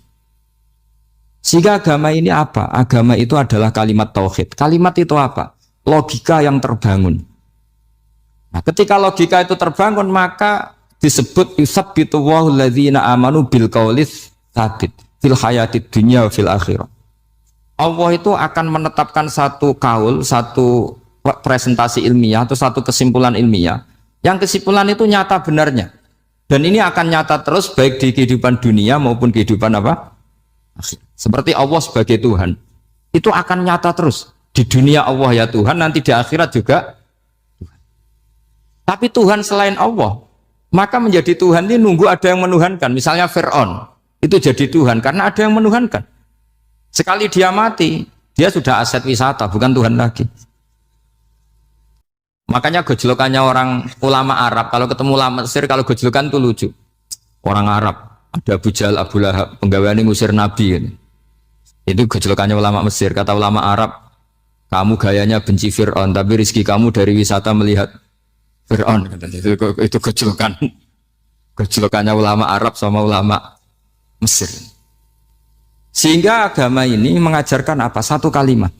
Sehingga agama ini apa? Agama itu adalah kalimat tauhid. Kalimat itu apa? Logika yang terbangun. Nah, ketika logika itu terbangun maka disebut yusabbitu Allahu alladzina amanu bil qaulis tsabit fil hayatid dunya wa fil akhirah. Allah itu akan menetapkan satu kaul, satu presentasi ilmiah atau satu kesimpulan ilmiah. Yang kesimpulan itu nyata benarnya. Dan ini akan nyata terus baik di kehidupan dunia maupun kehidupan apa? Akhir. Seperti Allah sebagai Tuhan. Itu akan nyata terus. Di dunia Allah ya Tuhan, nanti di akhirat juga Tuhan. Tapi Tuhan selain Allah, maka menjadi Tuhan ini nunggu ada yang menuhankan. Misalnya Fir'aun, itu jadi Tuhan karena ada yang menuhankan. Sekali dia mati, dia sudah aset wisata, bukan Tuhan lagi. Makanya gejolokannya orang ulama Arab, kalau ketemu ulama Mesir, kalau gejolokan itu lucu. Orang Arab, ada Abu Jahal, Abu Lahab, penggaweane ngusir Nabi. Gitu. Itu gejolokannya ulama Mesir. Kata ulama Arab, kamu gayanya benci Fir'aun, tapi rizki kamu dari wisata melihat Fir'aun. Itu gejolokan. Gejolokannya ulama Arab sama ulama Mesir. Sehingga agama ini mengajarkan apa? Satu kalimat.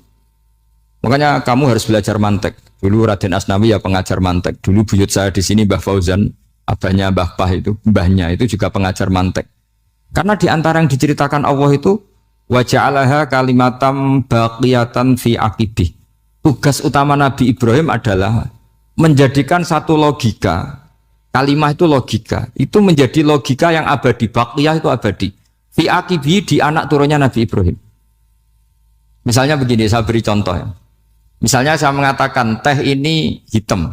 Makanya kamu harus belajar mantek. Dulu Raden Asnawi ya pengajar mantek. Dulu buyut saya di sini Mbah Fauzan, abahnya Mbah Pah itu, mbahnya itu juga pengajar mantek. Karena di antara yang diceritakan Allah itu wa ja'alaha kalimatam baqiyatan fi aqibih. Tugas utama Nabi Ibrahim adalah menjadikan satu logika. Kalimah itu logika. Itu menjadi logika yang abadi. Baqiyah itu abadi. Fi aqibih di anak turunnya Nabi Ibrahim. Misalnya begini, saya beri contoh ya. Misalnya saya mengatakan teh ini hitam,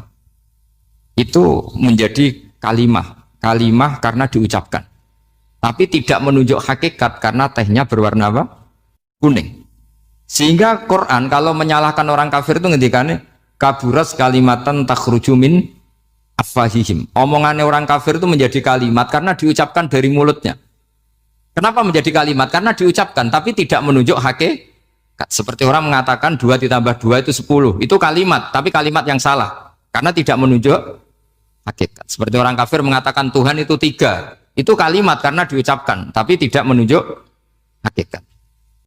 itu menjadi kalimah karena diucapkan, tapi tidak menunjuk hakikat karena tehnya berwarna apa? Kuning. Sehingga Quran kalau menyalahkan orang kafir itu ngendikannya kaburas kalimatan takhruju min afwahihim. Omongannya orang kafir itu menjadi kalimat karena diucapkan dari mulutnya. Kenapa menjadi kalimat? Karena diucapkan tapi tidak menunjuk hakikat. Seperti orang mengatakan 2 ditambah 2 itu 10. Itu kalimat, tapi kalimat yang salah. Karena tidak menunjuk hakikat. Seperti orang kafir mengatakan Tuhan itu 3. Itu kalimat karena diucapkan, tapi tidak menunjuk hakikat.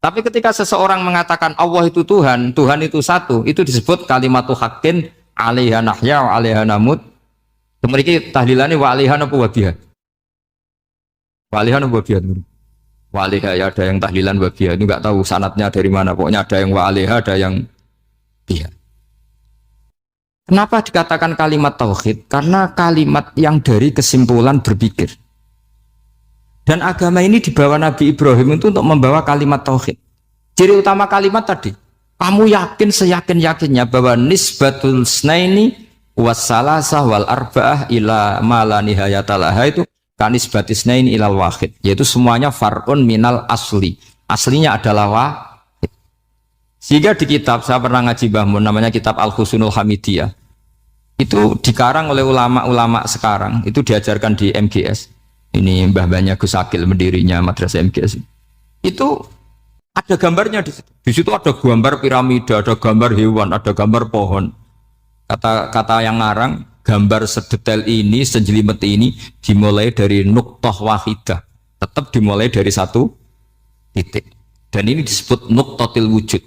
Tapi ketika seseorang mengatakan Allah itu Tuhan, Tuhan itu satu, itu disebut kalimatu haqqin 'alaiha nahya wa 'alaiha namut. Memiliki tahlilannya wa 'alaiha apa wa biha. Wa 'alaiha apa wa biha. Wa'alaiha ya ada yang tahlilan wa biha, itu nggak tahu sanatnya dari mana, pokoknya ada yang wa'alaiha, ada yang biha. Kenapa dikatakan kalimat tauhid? Karena kalimat yang dari kesimpulan berpikir. Dan agama ini dibawa Nabi Ibrahim itu untuk membawa kalimat tauhid. Ciri utama kalimat tadi, kamu yakin seyakin-yakinnya bahwa nisbatul snaini wassalasah wal arba'ah ila ma la nihayatalaha itu kanis batisnain ilal wahid, yaitu semuanya far'un minal asli. Aslinya adalah wahid. Sehingga di kitab, saya pernah ngaji Mbah Mun, namanya kitab Al-Husunul Hamidiyah. Itu dikarang oleh ulama-ulama sekarang, itu diajarkan di MGS. Ini mbah-mbahnya Gus Akil, pendirinya madrasah MGS. Itu ada gambarnya di situ. Di situ ada gambar piramida, ada gambar hewan, ada gambar pohon. Kata yang ngarang, gambar sedetail ini, sejelimet ini dimulai dari nuqtah wahidah, tetap dimulai dari satu titik. Dan ini disebut nuqtatil wujud.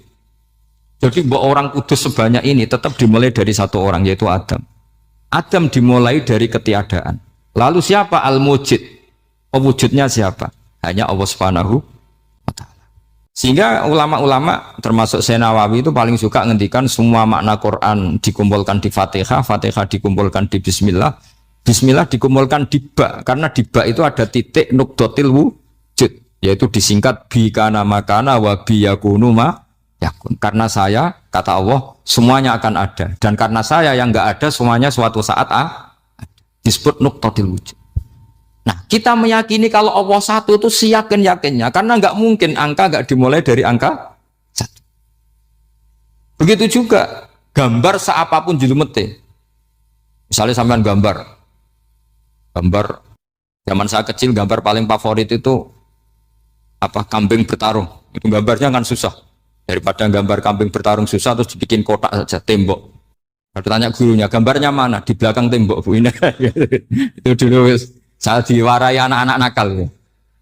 Jadi orang kudus sebanyak ini tetap dimulai dari satu orang, yaitu Adam. Adam dimulai dari ketiadaan. Lalu siapa al-mujid? Pewujudnya siapa? Hanya Allah Subhanahu wa ta'ala. Sehingga ulama-ulama termasuk Syekh Nawawi itu paling suka ngendikan semua makna Quran dikumpulkan di Fatihah, Fatihah dikumpulkan di Bismillah, Bismillah dikumpulkan di Ba, karena di Ba itu ada titik nuqtatil wujud, yaitu disingkat bi kana makana wa bi yakunu ma yakun. Karena saya Kata Allah, semuanya akan ada. Dan karena saya yang nggak ada, semuanya suatu saat disebut nuqtatil wujud. Nah, kita meyakini kalau Allah satu itu seyakin-yakinnya, karena nggak mungkin angka nggak dimulai dari angka satu. Begitu juga gambar seapapun julumete. Misalnya sampean gambar zaman saya kecil, gambar paling favorit itu apa, kambing bertarung. Itu gambarnya kan susah. Daripada gambar kambing bertarung susah, terus dibikin kotak saja, tembok. Lalu tanya gurunya, gambarnya mana? Di belakang tembok, Bu. Ini itu dulu saya diwarai anak-anak nakal.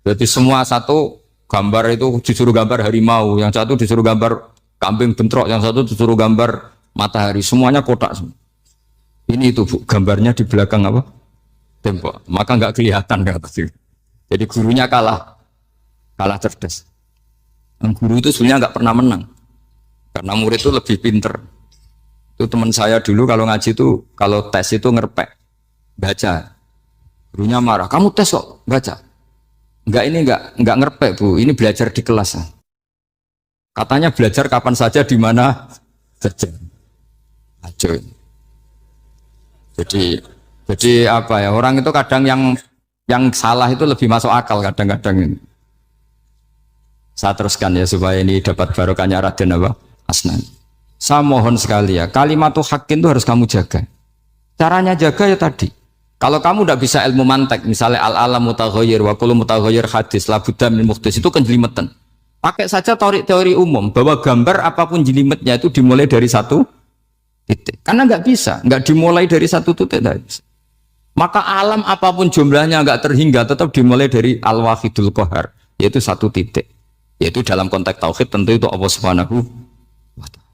Jadi semua satu gambar itu disuruh gambar harimau, yang satu disuruh gambar kambing bentrok, yang satu disuruh gambar matahari, semuanya kotak semua. Ini itu, Bu, gambarnya di belakang apa? Tembok. Maka nggak kelihatan kata sih. Jadi gurunya kalah cerdas. Guru itu sebenarnya nggak pernah menang, karena murid itu lebih pinter. Itu teman saya dulu kalau ngaji itu, kalau tes itu ngerpek, baca. Gurunya marah, kamu tes kok baca? Ini enggak ngerpek, Bu. Ini belajar di kelas. Katanya belajar kapan saja, di mana saja. Acuh. Jadi apa ya? Orang itu kadang yang salah itu lebih masuk akal kadang-kadang ini. Saya teruskan ya supaya ini dapat barokahnya Raden apa? Asnan. Saya mohon sekali ya, kalimatul haqqin itu harus kamu jaga. Caranya jaga ya tadi. Kalau kamu tidak bisa ilmu mantek, misalnya al-alam mutaghayyir wa kullu mutaghayyir hadis la budda min muhdits, itu kan jelimetan. Pakai saja teori umum bahwa gambar apapun jelimetnya itu dimulai dari satu titik. Karena nggak bisa, nggak dimulai dari satu titik. Maka alam apapun jumlahnya nggak terhingga, tetap dimulai dari al-wahidul qahar, yaitu satu titik. Yaitu dalam konteks tauhid tentu itu Allah Subhanahu wa ta'ala.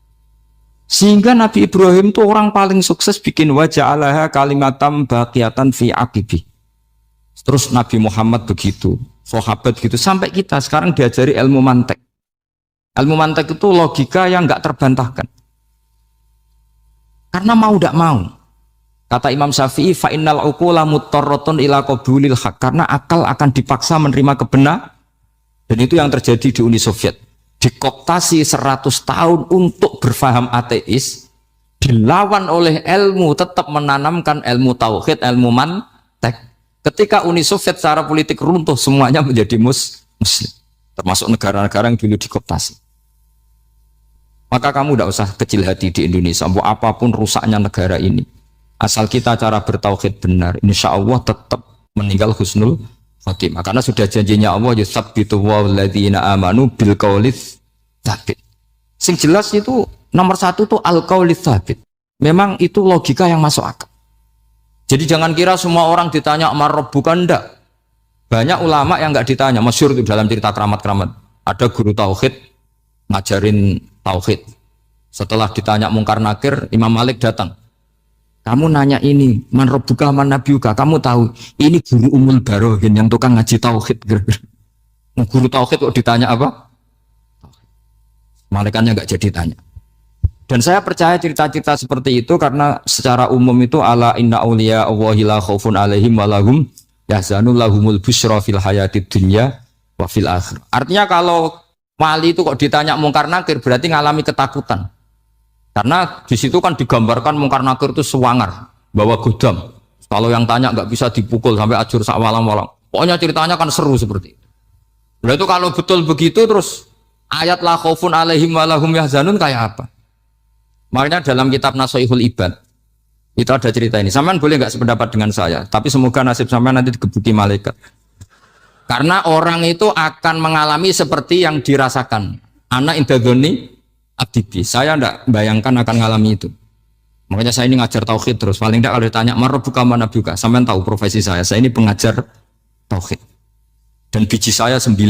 Sehingga Nabi Ibrahim itu orang paling sukses bikin waja'alaha kalimatam baqiyatan fi aqibi. Terus Nabi Muhammad begitu, sahabat gitu, sampai kita sekarang diajari ilmu mantek. Ilmu mantek itu logika yang nggak terbantahkan. Karena mau tidak mau. Kata Imam Syafi'i, fa innal uqula muttarratun ila qabulil haq, karena akal akan dipaksa menerima kebenaran. Dan itu yang terjadi di Uni Soviet. Dikooptasi 100 tahun untuk berfaham ateis, dilawan oleh ilmu, tetap menanamkan ilmu tauhid, ilmu mantek. Ketika Uni Soviet secara politik runtuh, semuanya menjadi muslim. Termasuk negara-negara yang dulu dikooptasi. Maka kamu tidak usah kecil hati di Indonesia, mau apapun rusaknya negara ini. Asal kita cara bertauhid benar, insya Allah tetap meninggal husnul khotimah. Karena sudah janjinya Allah, yusabbitu walladzina amanu bil qaulis tsabit. Sing jelas itu nomor satu tuh al qaulis tsabit. Memang itu logika yang masuk akal. Jadi jangan kira semua orang ditanya marrob, bukan, enggak. Banyak ulama yang enggak ditanya, masyhur itu dalam cerita keramat-keramat. Ada guru tauhid ngajarin tauhid. Setelah ditanya mungkar nakir, Imam Malik datang. Kamu nanya ini, man rabbuka man nabiyuka, kamu tahu ini guru Umul Barohin yang tukang ngaji tauhid. Guru tauhid kok ditanya apa? Malaikatnya nggak jadi tanya. Dan saya percaya cerita-cerita seperti itu karena secara umum itu ala inna auliya Allahi la khaufun alaihim walahum yahzanun lahumul busyra fil hayatid dunya wa fil akhir. Artinya kalau wali itu kok ditanya mungkar nakir berarti ngalami ketakutan. Karena di situ kan digambarkan mungkar nakir itu sewangar, bawa godam. Kalau yang tanya nggak bisa dipukul sampai ajur sak walang-walang. Pokoknya ceritanya kan seru seperti itu. Nah itu kalau betul begitu terus ayat la khaufun alaihim walahum yahzanun kayak apa? Makanya dalam kitab Nasoihul Ibad itu ada cerita ini. Sampean boleh nggak sependapat dengan saya, tapi semoga nasib sampean nanti digebuki malaikat. Karena orang itu akan mengalami seperti yang dirasakan. Anak indadoni abdibi. Saya tidak bayangkan akan mengalami itu. Makanya saya ini ngajar tauhid terus. Paling tidak kalau ditanya marbuka mana buka, sampean tahu profesi saya. Saya ini pengajar tauhid. Dan biji saya 9.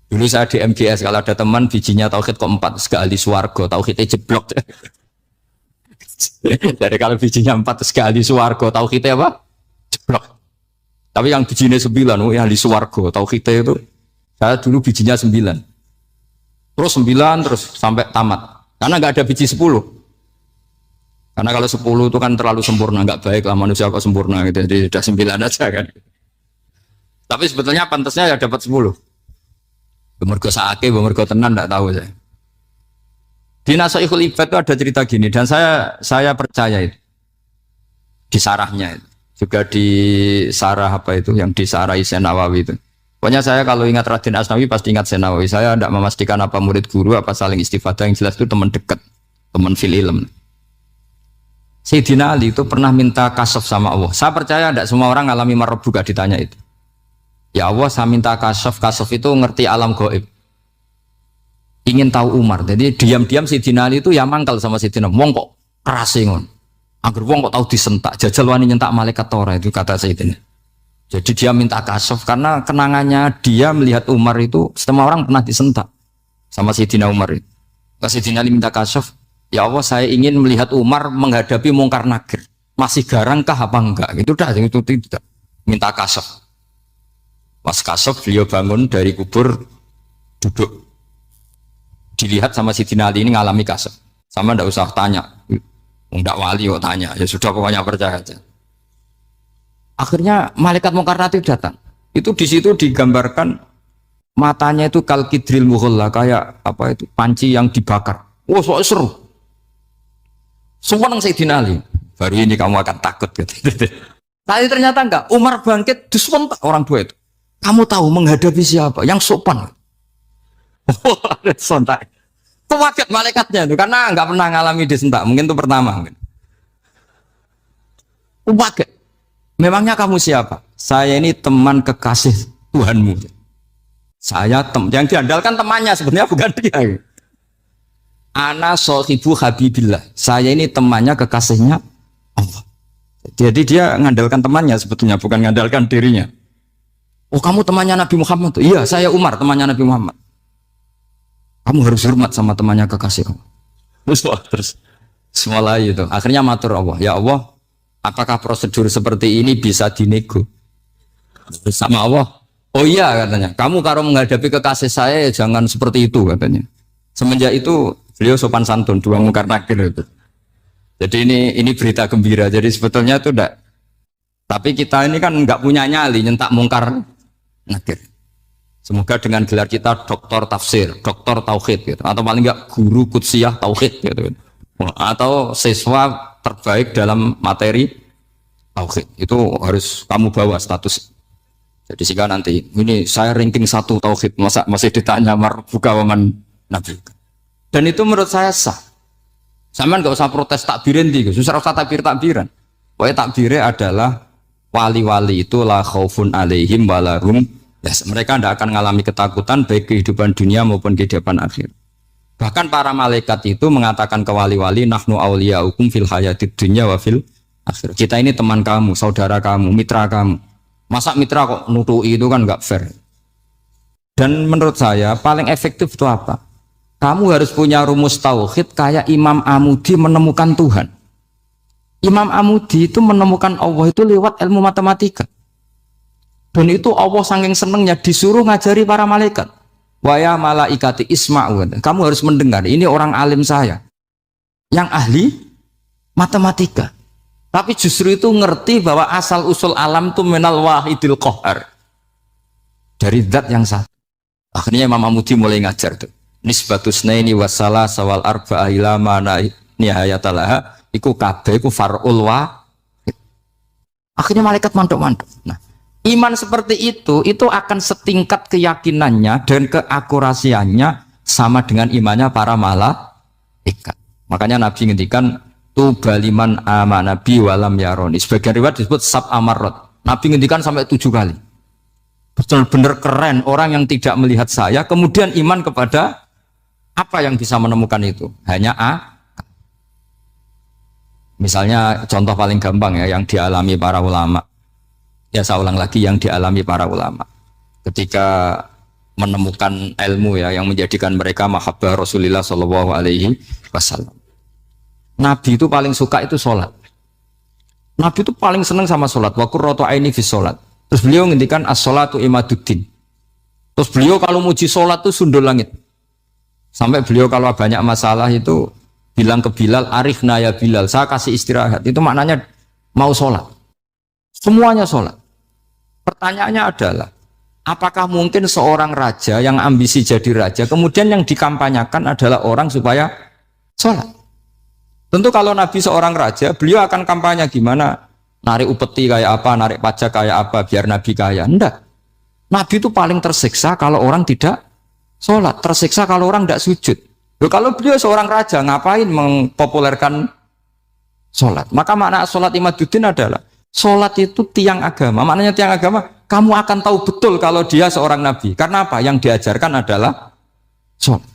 Dulu saya di MGS, kalau ada teman bijinya tauhid kok 4, sekali swargo, tauhidnya jeblok. Jadi kalau bijinya 4 sekali swargo, tauhidnya apa? Jeblok. Tapi yang bijinya 9, yang di swargo, tauhidnya itu, saya dulu bijinya 9. Terus 9 terus sampai tamat. Karena nggak ada biji 10. Karena kalau 10 itu kan terlalu sempurna, nggak baik lah manusia kok sempurna gitu. Jadi sudah 9 aja kan. Tapi sebetulnya pantasnya ya dapat 10. Bemergo saake, bemergo tenan enggak tahu saya. Di Nasihatul Ibad itu ada cerita gini, dan saya percaya itu di sarahnya itu. Juga di sarah apa itu yang disarai Senawawi itu. Pokoknya saya kalau ingat Raden Asnawi pasti ingat Senawawi. Saya tidak memastikan apa murid guru apa saling istifadah, yang jelas itu teman dekat, teman fil ilm. Sayyidina Ali itu pernah minta kasyaf sama Allah. Saya percaya tidak semua orang alami marab juga ditanya itu. Ya Allah, saya minta kasyaf. Kasyaf itu ngerti alam gaib. Ingin tahu Umar. Jadi diam-diam Sayyidina Ali itu ya mangkal sama Sayyidina. Wong kok keras ngon. Angger wong kok tahu disentak, jajal wani nyentak malaikat tora, itu kata Sayyidina. Jadi dia minta kasyaf karena kenangannya dia melihat Umar itu semua orang pernah disentak sama Sayyidina Umar itu. Sayyidina Ali minta kasyaf, ya Allah saya ingin melihat Umar menghadapi mungkar nakir. Masih garangkah apa enggak? Itu dah, itu tidak. Minta kasyaf. Pas kasyaf beliau bangun dari kubur, duduk. Dilihat sama Sayyidina Ali ini ngalami kasyaf. Sama ndak usah tanya. Enggak wali kok tanya, ya sudah pokoknya percaya aja. Akhirnya malaikat mungkar nakir datang. Itu di situ digambarkan matanya itu kalkidril mughalla, kayak apa itu panci yang dibakar. Wah, wow, seru. Semua nang Sayyidina Ali. Baru ini kamu akan takut gitu. Tapi ternyata enggak. Umar bangkit, disewentak orang tua itu. Kamu tahu menghadapi siapa? Yang sopan. Wah, sontak. Kaget malaikatnya itu karena nggak pernah ngalami disentak, mungkin itu pertama. Kaget. Memangnya kamu siapa? Saya ini teman kekasih Tuhanmu. Saya yang diandalkan temannya sebenarnya bukan dia. Ana sohibu habibillah. Saya ini temannya kekasihnya Allah. Jadi dia mengandalkan temannya sebetulnya, bukan mengandalkan dirinya. Oh, kamu temannya Nabi Muhammad? Iya, saya Umar, temannya Nabi Muhammad. Kamu harus hormat sama temannya kekasih Allah. Terus mulai itu. Akhirnya matur Allah, ya Allah, apakah prosedur seperti ini bisa dinego? Sama Allah, oh iya katanya. Kamu kalau menghadapi kekasih saya jangan seperti itu katanya. Semenjak itu beliau sopan santun, dua mungkar nakir itu. Jadi ini berita gembira. Jadi sebetulnya itu enggak. Tapi kita ini kan enggak punya nyali nyentak mungkar nakir. Semoga dengan gelar kita doktor tafsir, doktor tauhid gitu, atau paling enggak guru kudsiyah tauhid gitu, atau siswa terbaik dalam materi tauhid itu harus kamu bawa status. Jadi sehingga nanti ini saya ranking 1 tauhid, masa masih ditanya marbuka waman nabi. Dan itu menurut saya sah. Sampean enggak usah protes takbirin di, susah usah takbiran. Pokoknya takbirnya adalah wali-wali itu la khaufun alaihim walahum. Yes, mereka tidak akan mengalami ketakutan baik kehidupan dunia maupun kehidupan akhir. Bahkan para malaikat itu mengatakan ke wali-wali, nahnu awliyaukum fil hayatid dunya wa fil akhir. Kita ini teman kamu, saudara kamu, mitra kamu. Masa mitra kok nutui itu kan nggak fair. Dan menurut saya paling efektif itu apa? Kamu harus punya rumus tauhid kayak Imam Amudi menemukan Tuhan. Imam Amudi itu menemukan Allah itu lewat ilmu matematika. Dan itu Allah saking senengnya disuruh ngajari para malaikat. Wa ya malaikati isma'u. Kamu harus mendengar, ini orang alim saya yang ahli matematika. Tapi justru itu ngerti bahwa asal usul alam itu minal wahidil qahar. Dari zat yang satu. Akhirnya Imam Amudi mulai ngajar tuh. Nisbatus naini wassalah sawal arba'a ila mana nihayatalaha iku kabeh iku far'ul wahid. Akhirnya malaikat mantuk-mantuk. Nah, iman seperti itu akan setingkat keyakinannya dan keakurasiannya sama dengan imannya para malaikat. Makanya Nabi ngendikan tubaliman amana bi walam yaroni. Sebagian riwayat disebut sab amarot. Nabi ngendikan sampai 7 kali. Benar-benar keren orang yang tidak melihat saya kemudian iman kepada apa yang bisa menemukan itu? Hanya A. Misalnya contoh paling gampang ya yang dialami para ulama. Ya saya ulang lagi yang dialami para ulama ketika menemukan ilmu ya yang menjadikan mereka mahabbah Rasulullah Shallallahu Alaihi Wasallam. Nabi itu paling suka itu sholat. Nabi itu paling senang sama sholat. Wa qurratu aini fi sholat. Terus beliau ngendikan as-sholatu imaduddin. Terus beliau kalau muji sholat itu sundul langit. Sampai beliau kalau banyak masalah itu bilang ke Bilal, arifna ya Bilal, saya kasih istirahat. Itu maknanya mau sholat. Semuanya sholat. Pertanyaannya adalah, apakah mungkin seorang raja yang ambisi jadi raja, kemudian yang dikampanyakan adalah orang supaya sholat. Tentu kalau Nabi seorang raja, beliau akan kampanye gimana, narik upeti kayak apa, narik pajak kayak apa, biar Nabi kaya. Enggak. Nabi itu paling tersiksa kalau orang tidak sholat, tersiksa kalau orang tidak sujud. Loh, kalau beliau seorang raja, ngapain mempopulerkan sholat? Maka makna sholat Imaduddin adalah sholat itu tiang agama. Maknanya tiang agama, kamu akan tahu betul kalau dia seorang nabi. Karena apa? Yang diajarkan adalah sholat.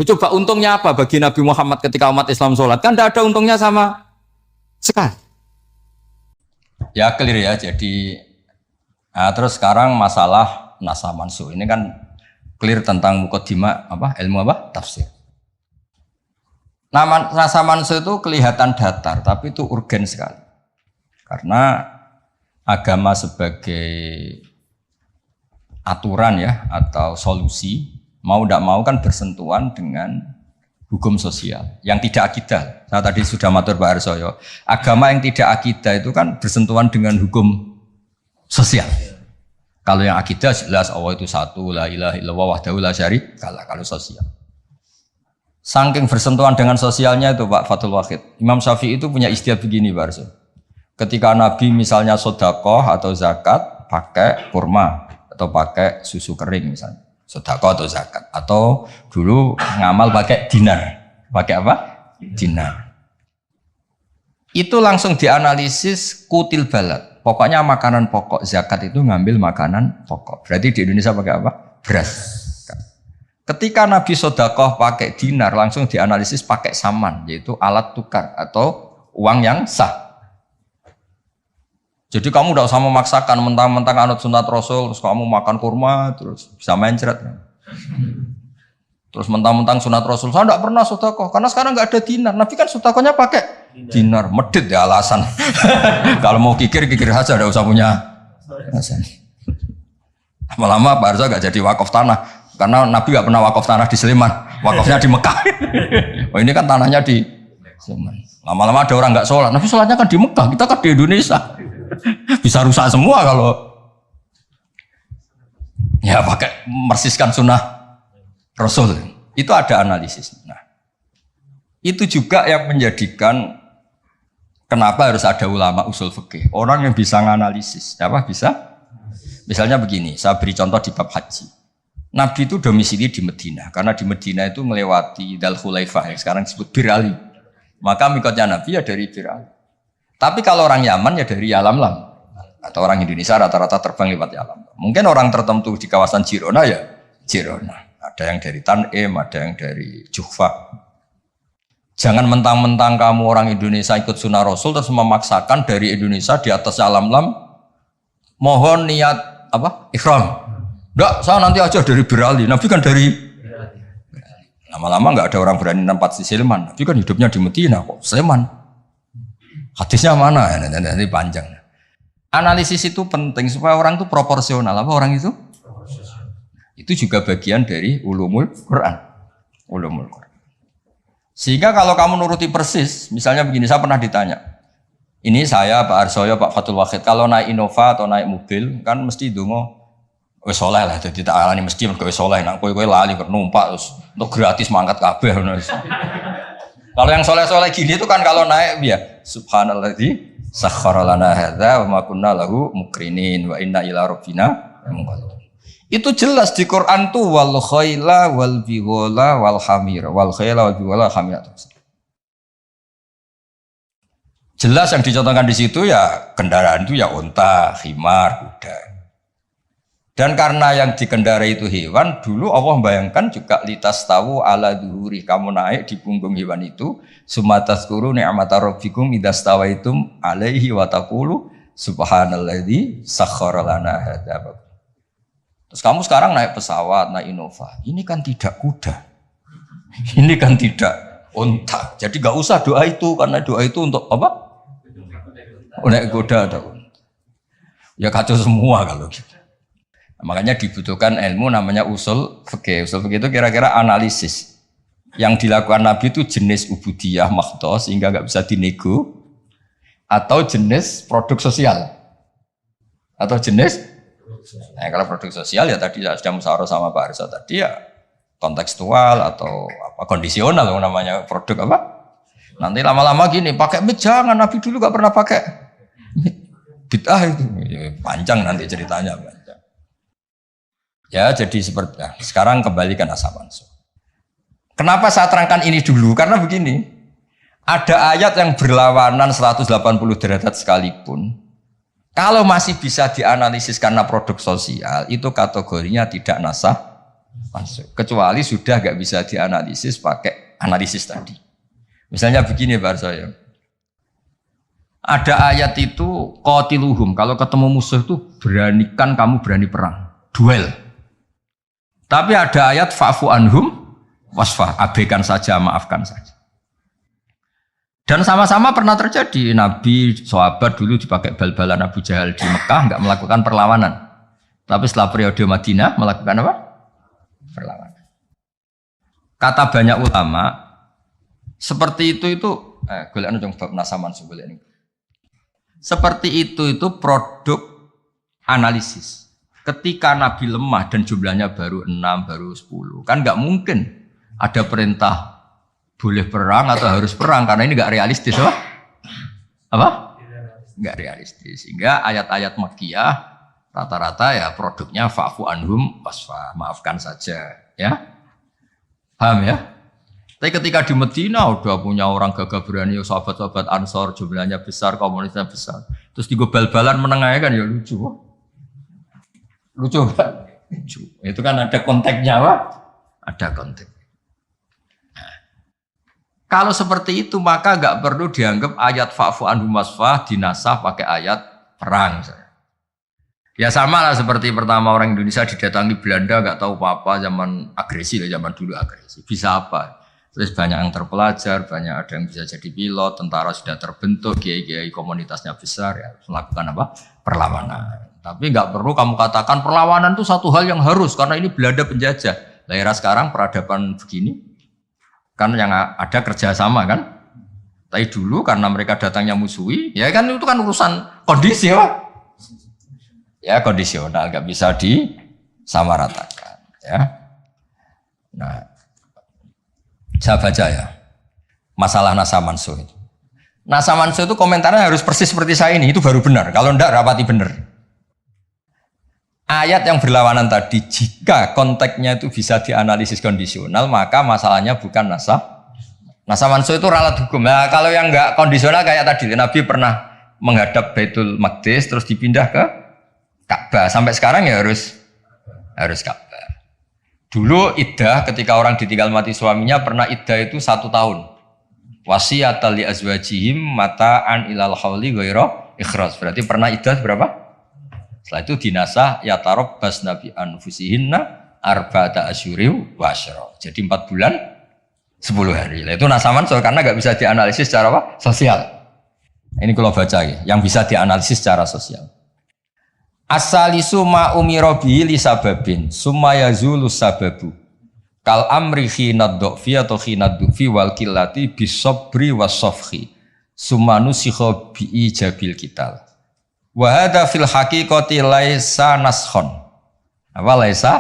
Coba untungnya apa bagi Nabi Muhammad ketika umat Islam sholat? Kan tidak ada untungnya sama sekali. Ya clear ya. Jadi terus sekarang masalah nasa mansuh. Ini kan clear tentang mukaddimah ilmu tafsir. Nasa mansuh itu kelihatan datar, tapi itu urgen sekali. Karena agama sebagai aturan ya atau solusi mau tidak mau kan bersentuhan dengan hukum sosial yang tidak akidah. Saya tadi sudah matur Pak Arsoyo, agama yang tidak akidah itu kan bersentuhan dengan hukum sosial. Kalau yang akidah jelas Allah itu satu, la ilaha illallah wahdahu la syarikalah. Kalau sosial, saking bersentuhan dengan sosialnya itu Pak Fathul Wahid, Imam Syafi'i itu punya istilah begini Pak Arsoyo. Ketika Nabi misalnya sodakoh atau zakat pakai kurma atau pakai susu kering misalnya, sodakoh atau zakat, atau dulu ngamal pakai dinar, pakai apa? Dinar. Itu langsung dianalisis kutil balad. Pokoknya makanan pokok zakat itu ngambil makanan pokok. Berarti di Indonesia pakai apa? Beras. Ketika Nabi sodakoh pakai dinar, langsung dianalisis pakai saman, yaitu alat tukar atau uang yang sah. Jadi kamu tidak usah memaksakan mentang-mentang anut sunat Rasul, terus kamu makan kurma, terus bisa mencret. Terus mentang-mentang sunat Rasul, saya tidak pernah sedekah, karena sekarang nggak ada dinar. Nabi kan sedekahnya pakai dinar, medit ya alasan. Kalau mau kikir saja, tidak usah punya alasan. Lama-lama Pak Arza nggak jadi wakaf tanah, karena Nabi nggak pernah wakaf tanah di Sleman, wakafnya di Mekah. Oh ini kan tanahnya di Sleman. Lama-lama ada orang nggak sholat, Nabi sholatnya kan di Mekah, kita kan di Indonesia. Bisa rusak semua kalau ya pakai mersiskan sunnah Rasul. Itu ada analisis. Nah, itu juga yang menjadikan kenapa harus ada ulama usul fikih, orang yang bisa menganalisis. Apa bisa? Misalnya begini, saya beri contoh di bab haji. Nabi itu domisili di Madinah, karena di Madinah itu melewati Dzul Khulaifah yang sekarang disebut Bir Ali. Maka mikotnya Nabi ya dari Bir Ali. Tapi kalau orang Yaman ya dari Yalamlam, atau orang Indonesia rata-rata terbang lewat Yalam. Mungkin orang tertentu di kawasan Jirona ya Jirona. Ada yang dari Tanim, ada yang dari Juhfa. Jangan mentang-mentang kamu orang Indonesia ikut sunnah Rasul terus memaksakan dari Indonesia di atas Yalamlam mohon niat apa? Ihram. Enggak, saya nanti aja dari Birali. Nabi kan dari lama-lama enggak ada orang berani nempat di Sleman. Nabi kan hidupnya di Madinah kok Sleman. Hadisnya mana? Nanti panjang. Analisis itu penting supaya orang itu proporsional. Apa orang itu? Itu juga bagian dari ulumul Quran. Ulumul Quran. Sehingga kalau kamu nuruti persis, misalnya begini, saya pernah ditanya. Ini saya, Pak Arsoyo, Pak Fathul Wahid, kalau naik Innova atau naik mobil, kan mesti dungo, wes soleh lah, jadi tak alani mesti wes soleh. Nak kowe lali numpak terus untuk gratis mangkat kabeh. Kalau yang soleh-soleh gini itu kan kalau naik ya subhanalladzi sakhkhara lana hadza wa ma kunna lahu muqrinin wa inna ila rabbina munqalibun. Itu jelas di Quran tuh wal khaila wal bighala wal hamira wal khaila wal bighala hamira. Jelas yang dicontohkan di situ ya kendaraan itu ya unta, khimar, kuda. Dan karena yang dikendarai itu hewan, dulu Allah bayangkan juga litas tahu ala duhuri, kamu naik di punggung hewan itu, sumatazkuru ni'mata rabbikum idastawaitum alaihi wa taqulu subhanalladzi sakhkhara lana hadza. Terus kamu sekarang naik pesawat, naik Innova, ini kan tidak kuda, ini kan tidak unta. Jadi gak usah doa itu, karena doa itu untuk apa? Naik kuda atau unta. Ya kacau semua kalau gitu. Makanya dibutuhkan ilmu namanya usul fikih. Usul fikih itu kira-kira analisis. Yang dilakukan Nabi itu jenis ubudiyah makhdoh sehingga nggak bisa dinego, atau jenis produk sosial, atau jenis kalau produk sosial ya tadi saya sudah musyawarah sama Pak Arsa tadi ya kontekstual atau apa kondisional namanya produk apa? Nanti lama-lama gini, pakai mit jangan, Nabi dulu gak pernah pakai mit. Bid'ah itu. Ya, panjang nanti ceritanya. Panjang. Ya jadi seperti, nah, sekarang kembali ke nasab mansuh. Kenapa saya terangkan ini dulu? Karena begini, ada ayat yang berlawanan 180 derajat sekalipun. Kalau masih bisa dianalisis karena produk sosial, itu kategorinya tidak nasab mansuh. Kecuali sudah gak bisa dianalisis pakai analisis tadi. Misalnya begini Pak Arsoyo. Ada ayat itu qatiluhum, kalau ketemu musuh itu beranikan kamu berani perang, duel. Tapi ada ayat fa'fu anhum wasfah, abaikan saja, maafkan saja. Dan sama-sama pernah terjadi. Nabi, sahabat dulu dipakai bal-balan Abu Jahal di Mekah, nggak melakukan perlawanan. Tapi setelah periode Madinah melakukan apa? Perlawanan. Kata banyak ulama, seperti itu golek nang bab nasaman golek niku. Seperti itu produk analisis. Ketika Nabi lemah dan jumlahnya baru 6, baru 10, kan nggak mungkin ada perintah boleh perang atau harus perang karena ini nggak realistis, apa? Nggak realistis. Sehingga ayat-ayat Makkiyah rata-rata ya produknya fa'fu anhum wasfa, maafkan saja, ya. Paham ya? Tapi ketika di Medina udah punya orang gagah berani, sahabat-sahabat Ansor jumlahnya besar, komunitasnya besar. Terus digobal-balan menengahnya kan ya lucu. Lucu kan? Lucu. Itu kan ada konteksnya, Pak. Ada konteks. Nah, kalau seperti itu maka nggak perlu dianggap ayat fa'fu anhum wasfah dinasah pakai ayat perang. Ya sama lah seperti pertama orang Indonesia didatangi Belanda nggak tahu apa-apa, zaman agresi lah, zaman dulu agresi. Bisa apa? Terus banyak yang terpelajar, banyak ada yang bisa jadi pilot, tentara sudah terbentuk, kiai-kiai komunitasnya besar, ya melakukan apa? Perlawanan. Tapi nggak perlu kamu katakan perlawanan itu satu hal yang harus karena ini Belanda penjajah. Daerah sekarang peradaban begini, kan yang ada kerjasama kan. Tapi dulu karena mereka datangnya musuhi, ya kan itu kan urusan kondisi ya. Ya kondisional, nggak bisa disamaratakan. Ya. Nah. Saya baca ya, masalah nasa mansuh itu. Nasa mansuh itu komentarnya harus persis seperti saya ini, itu baru benar. Kalau enggak, rapati benar. Ayat yang berlawanan tadi, jika konteksnya itu bisa dianalisis kondisional, maka masalahnya bukan nasa mansuh itu ralat hukum. Nah, kalau yang enggak kondisional kayak tadi, Nabi pernah menghadap Baitul Maqdis, terus dipindah ke Ka'bah. Sampai sekarang ya harus Ka'bah. Dulu iddah ketika orang ditinggal mati suaminya pernah iddah itu 1 tahun. Wasiyatan li azwajihim mata'an ilal hauli ghaira ikhraj. Berarti pernah iddah berapa? Setelah itu dinasah ya tarabbas nabi anfusihinna arba'ata asyuri wa asyra. Jadi 4 bulan 10 hari. Nah, itu nasaman karena nggak bisa dianalisis secara apa? Sosial. Ini kalau baca ya, yang bisa dianalisis secara sosial. As-salisu ma umira bihi li sababin summa yazulu sababu kal amri khinad dhfi atau khinad dhufi wal qillati bisabri wasafhi summa nusikha bi ijabil kital wa hadza fil haqiqati laisa naskhon. Apa laisa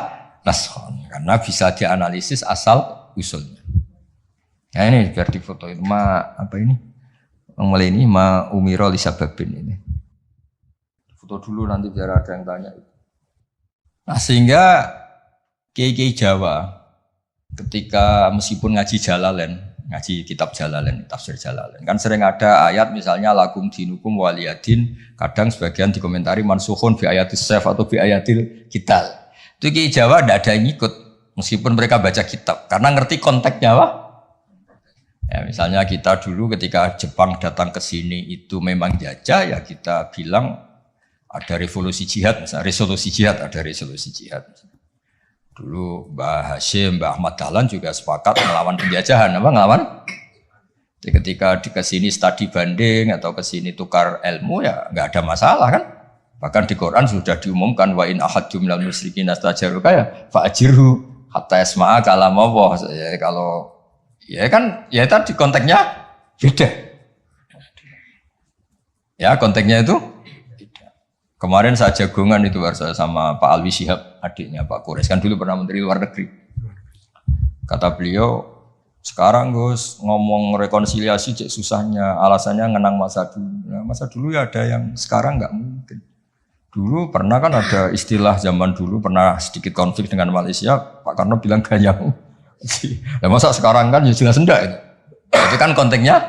naskhon? Karena bisa dianalisis asal usulnya. Ya ini biar difotoin apa ini? Mulai ini ma umira li sababin ini. Dulu nanti biar ada yang tanya. Nah sehingga kiai-kiai Jawa ketika meskipun ngaji Jalalain, ngaji kitab Jalalain, tafsir Jalalain, kan sering ada ayat misalnya lakum dinukum waliyadin, kadang sebagian dikomentari mansukhun bi ayatis saf atau bi ayatil kital. Itu kiai Jawa tidak ada yang ikut meskipun mereka baca kitab karena ngerti konteksnya apa? Ya, misalnya kita dulu ketika Jepang datang ke sini itu memang jajah ya kita bilang ada revolusi jihad, misalnya resolusi jihad, ada resolusi jihad. Dulu Mbah Hashim, Mbah Ahmad Dahlan juga sepakat melawan penjajahan, apa ngelawan? Jadi ketika di kesini studi banding atau kesini tukar ilmu ya nggak ada masalah kan? Bahkan di Quran sudah diumumkan wa in ahadum minal musyrikin astajaruka ya fa'ajirhu hatta yasma'a kalam Allah. Ya, kalau ya kan ya tadi konteksnya beda. Ya konteksnya itu kemarin saya jagongan itu sama Pak Alwi Shihab, adiknya Pak Kures, kan dulu pernah menteri luar negeri. Kata beliau, sekarang Gus ngomong rekonsiliasi cek susahnya, alasannya ngenang masa dulu. Nah, masa dulu ya ada yang sekarang nggak mungkin. Dulu pernah kan ada istilah zaman dulu pernah sedikit konflik dengan Malaysia, Pak Karno bilang ganyang. Nah, masa sekarang kan ya jelas enggak itu. Itu kan konteksnya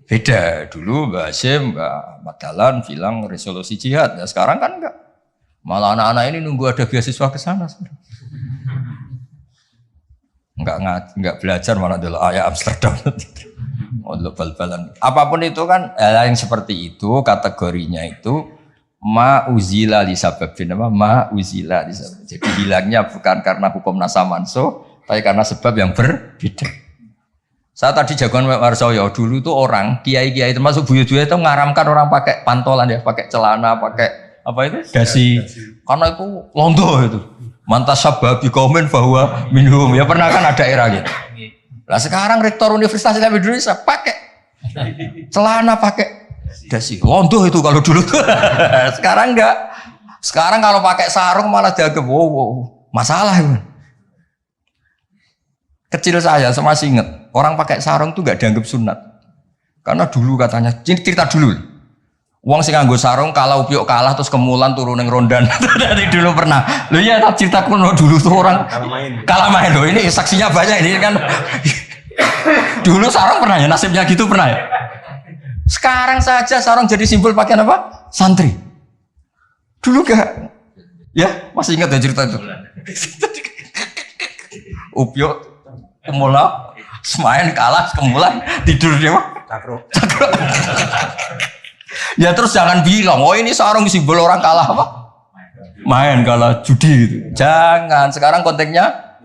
beda. Dulu Mbak Hasyim, Mbak Madalan bilang resolusi jihad. Ya sekarang kan enggak. Malah anak-anak ini nunggu ada beasiswa ke sana. Enggak belajar malah dulu ayah Amsterdam. Oh, bal-balan. Apapun itu kan yang seperti itu kategorinya itu ma'uzila li sababin apa ma'uzila li sababin. Jadi hilangnya bukan karena hukum nasa mansuh, tapi karena sebab yang berbeda. Saya tadi jagoan Pak Warsoyo dulu tuh orang kiai-kiai termasuk buyut-buyut itu ngaramkan orang pakai pantolan ya, pakai celana, pakai apa itu dasi. Karena itu londo itu. Mantas sababi komen bahwa minum ya pernah kan ada era gitu. Lah sekarang rektor Universitas Islam Indonesia pakai celana, pakai dasi. Londo itu kalau dulu tuh. Sekarang enggak. Sekarang kalau pakai sarung malah dianggap wow, masalah itu. Kecil saya masih ingat orang pakai sarung tuh enggak dianggap sunat. Karena dulu katanya cerita dulu. Wong sing nganggo sarung kalau Upyuk kalah terus kemulan turun ning rondan. Dari dulu pernah. Loh iya tak cerita kuno dulu tuh orang kalah main loh. Ini saksinya banyak ini kan. Dulu sarung pernah ya nasibnya gitu pernah ya. Sekarang saja sarung jadi simbol pakaian apa? Santri. Dulu gak? Ya, masih ingat ya cerita itu? Upyuk, kemulan, semain kalah, kemulan, tidur dia mah? Cakro. Ya terus jangan bilang, oh ini sarung simbol orang kalah apa? Main kalah judi gitu. Jangan, sekarang konteksnya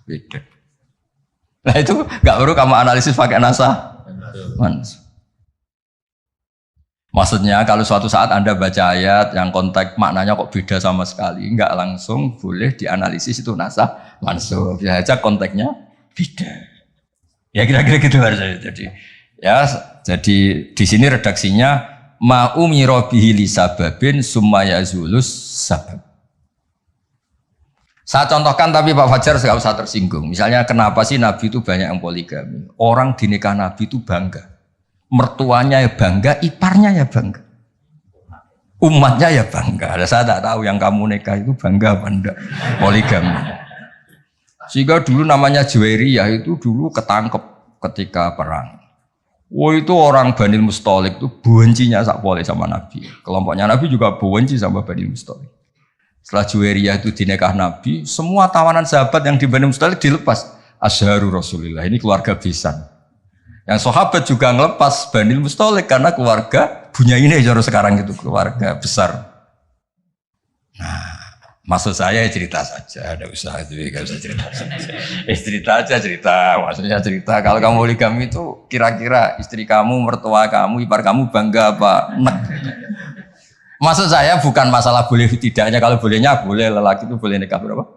beda. Nah itu gak perlu kamu analisis pakai nasa. Maksudnya kalau suatu saat Anda baca ayat yang konteks maknanya kok beda sama sekali, enggak langsung boleh dianalisis itu nasah mansuh. Bisa aja konteksnya beda. Ya kira-kira gitu harusnya. Jadi di sini redaksinya ma'umiro bihi li sababin summa yazulus sabab. Saya contohkan tapi Pak Fajar nggak usah tersinggung. Misalnya kenapa sih Nabi itu banyak yang poligami? Orang di nikah Nabi itu bangga. Mertuanya ya bangga, iparnya ya bangga, umatnya ya bangga. Saya tak tahu yang kamu nikah itu bangga apa enggak poligami. Sehingga dulu namanya Juwairiyah itu dulu ketangkep ketika perang. Wah itu orang Banil Mustalik itu bencinya sak boleh sama Nabi. Kelompoknya Nabi juga benci sama Banil Mustalik. Setelah Juwairiyah itu dinikah Nabi, semua tawanan sahabat yang di Banil Mustalik dilepas. Asharu Rasulillah, ini keluarga besan. Yang sahabat juga ngelepas Banil Mustalik karena keluarga punya ini jauh sekarang itu keluarga besar. Nah, maksud saya cerita saja, ada usaha itu, gak usah cerita saja. Cerita aja cerita, maksudnya cerita. Kalau kamu poligami itu kira-kira istri kamu, mertua kamu, ipar kamu bangga apa? Nek. Maksud saya bukan masalah boleh tidaknya, kalau bolehnya boleh lelaki itu boleh nikah berapa?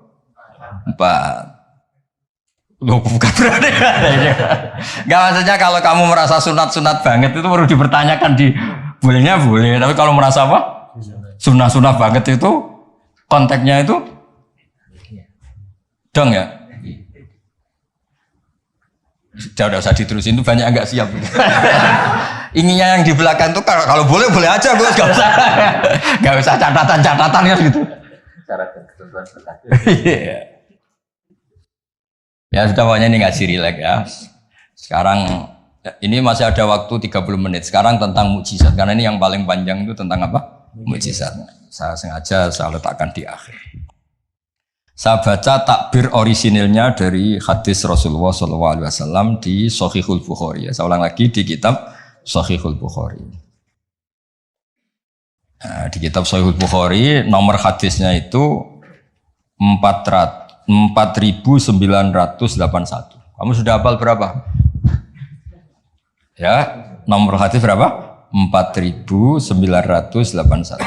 4. Loh bukan berarti. Gak maksudnya kalau kamu merasa sunat-sunat banget itu perlu dipertanyakan di bolehnya boleh. Tapi kalau merasa apa? Sunat-sunat banget itu konteksnya itu dong ya. Udah usah diterusin itu banyak yang gak siap. Inginnya yang di belakang tuh kalau boleh boleh aja Gus, gak usah catatan-catatan ya gitu. Syarat dan ketentuan berlaku. Ya sudah pokoknya ini ngaji rileks ya. Sekarang ini masih ada waktu 30 menit. Sekarang tentang mukjizat karena ini yang paling panjang itu tentang apa? Mukjizat. Saya sengaja saya letakkan di akhir. Saya baca takbir orisinilnya dari hadis Rasulullah SAW di Shahihul Bukhari. Saya ulang lagi di kitab Shahihul Bukhari. Nah, di kitab Shahihul Bukhari nomor hadisnya itu 4.981. Kamu sudah hafal berapa? Ya, nomor hadis berapa? 4.981.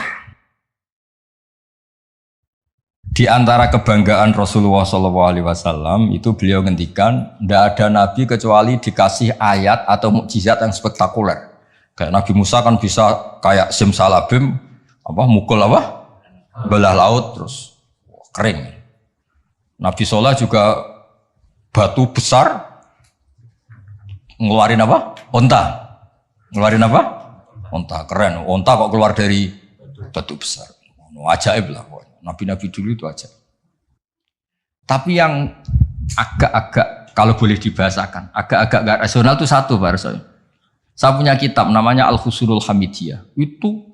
Di antara kebanggaan Rasulullah SAW itu beliau ngendikan, tidak ada nabi kecuali dikasih ayat atau mukjizat yang spektakuler. Kayak Nabi Musa kan bisa kayak simsalabim, mukul belah laut terus kering. Nabi Soleh juga batu besar ngeluarin apa? Onta. Ngeluarin apa? Onta. Keren. Onta kok keluar dari batu besar. Ajaib lah. Nabi-nabi dulu itu ajaib. Tapi yang agak-agak kalau boleh dibahasakan, agak-agak gak rasional itu satu Pak Arso. Saya punya kitab namanya Al-Khusurul Hamidiyah. Itu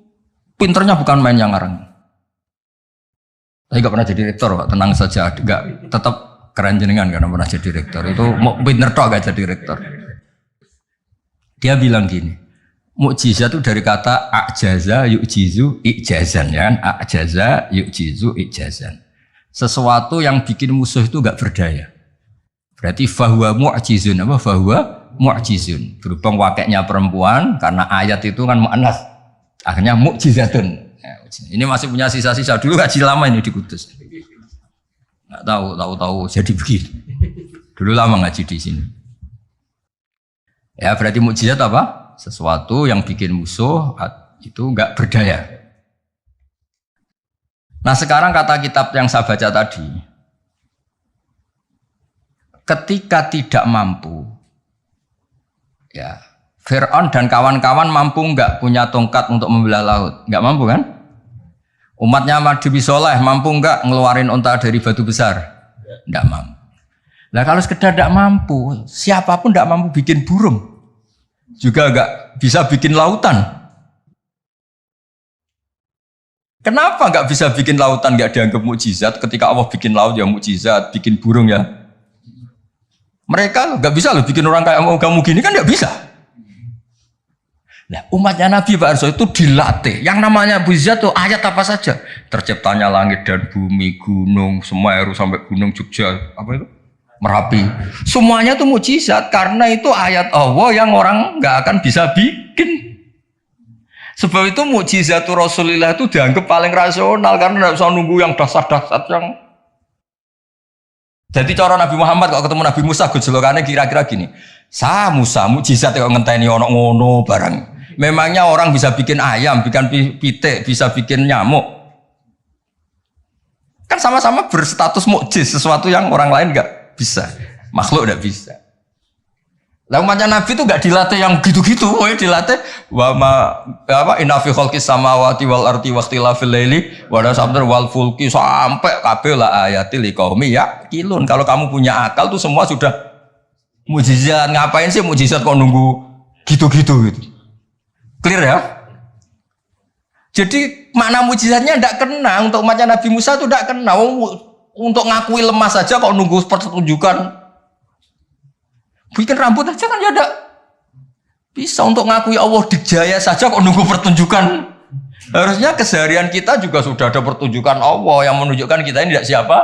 pinternya bukan main yang ngarang. Saya nggak pernah jadi rektor, Pak. Tenang saja. Nggak, tetap keren jenengan karena pernah jadi rektor. Itu mau pinter tok gak jadi rektor. Dia bilang gini, mukjizat itu dari kata ajaza yu'jizu ijazan, ya kan? Ajaza yu'jizu ijazan. Sesuatu yang bikin musuh itu nggak berdaya. Berarti fahuwa mu'jizun, apa? Fahuwa mu'jizun. Berhubung wakilnya perempuan, karena ayat itu kan mu'annas. Akhirnya mukjizatun. Ini masih punya sisa-sisa. Dulu ngaji lama ini di Kudus. Nggak tahu jadi begini. Dulu lama ngaji di sini. Ya berarti mukjizat apa? Sesuatu yang bikin musuh itu nggak berdaya. Nah sekarang kata kitab yang saya baca tadi, ketika tidak mampu, ya Fir'aun dan kawan-kawan mampu nggak punya tongkat untuk membelah laut? Nggak mampu kan? Umatnya Nabi Soleh mampu nggak ngeluarin unta dari batu besar? Nggak mampu. Nah kalau sekedar nggak mampu, siapapun nggak mampu bikin burung, juga nggak bisa bikin lautan. Kenapa nggak bisa bikin lautan nggak dianggap mukjizat? Ketika Allah bikin laut ya mukjizat, bikin burung ya. Mereka nggak bisa loh bikin orang kayak kamu gini kan nggak bisa. Nah, umatnya Nabi Pak Arso itu dilatih. Yang namanya mukjizat itu ayat apa saja. Terciptanya langit dan bumi, gunung, Semeru sampai gunung Jogja, apa itu? Merapi. Semuanya itu mukjizat karena itu ayat Allah yang orang nggak akan bisa bikin. Sebab itu mukjizat Rasulullah itu dianggap paling rasional karena tidak usah nunggu yang dasar-dasar yang. Jadi cara Nabi Muhammad kalau ketemu Nabi Musa gejolokannya kira-kira gini. Sa Musa mukjizat kok ngenteni ono ngono barang. Memangnya orang bisa bikin ayam, bikin pitik, bisa bikin nyamuk. Kan sama-sama berstatus mukjiz, sesuatu yang orang lain nggak bisa, makhluk nggak bisa. Lah umatnya Nabi itu nggak dilatih yang gitu-gitu, dilatih wama apa inna fi khalqis samawati wal ardi waqtilafil laili wa sabdar wal fulki sampai kabeh la ayatil liqaumi yaqilun. Kalau kamu punya akal tuh semua sudah mukjizat. Ngapain sih mukjizat kok nunggu gitu-gitu gitu. Clear ya? Jadi makna mukjizatnya tidak kena. Untuk umatnya Nabi Musa itu tidak kena. Untuk ngakui lemah saja kok nunggu pertunjukan. Bikin rambut aja kan ya ada. Bisa untuk ngakui Allah dijaya saja kok nunggu pertunjukan. Harusnya keseharian kita juga sudah ada pertunjukan Allah yang menunjukkan kita ini tidak siapa.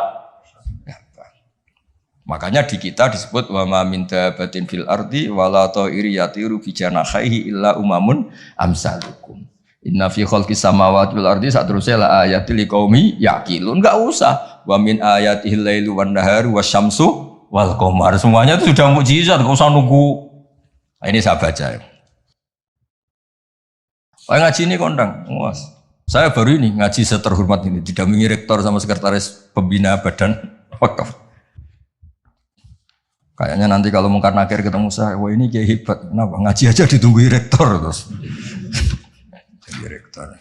Makanya di kita disebut wa ma min dabatin fil ardi wala ta'iri yatiru bi janahihi illa umamun amsalukum. Inna fi khalqis samawati wal ardi satrusnya la ayatil liqaumi yaqilun. Enggak usah. Wa min ayatihil lailu wan naharu wasyamsu wal qamar. Semuanya itu sudah mukjizat, enggak usah nunggu. Nah, ini saya baca. Ngaji ini kondang. Saya baru ini ngaji seterhormat ini didampingi rektor sama sekretaris pembina badan wakaf. Kayaknya nanti kalau Mungkar Nakir ketemu saya, wah ini kayak hebat. Kenapa? Ngaji aja ditunggu rektor terus. Jadi rektor.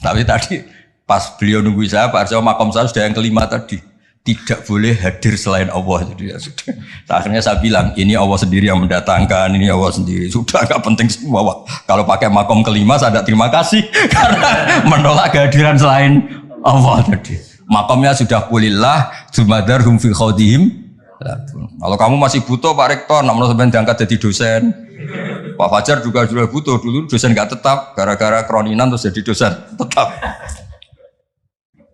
Tapi tadi pas beliau nunggu saya, Pak Arso makom saya sudah yang kelima tadi. Tidak boleh hadir selain Allah. Jadi ya sudah. Akhirnya saya bilang, ini Allah sendiri yang mendatangkan, ini Allah sendiri. Sudah agak penting semua. Wah, kalau pakai makom kelima saya tidak terima kasih karena menolak kehadiran selain Allah tadi. Makomnya sudah pulillah, jumadarhum fi khawdihim. Kalau kamu masih butuh Pak Rektor, nak menurut diangkat jadi dosen. Pak Fajar juga sudah butuh, dulu dosen nggak tetap, gara-gara kroninan terus jadi dosen tetap.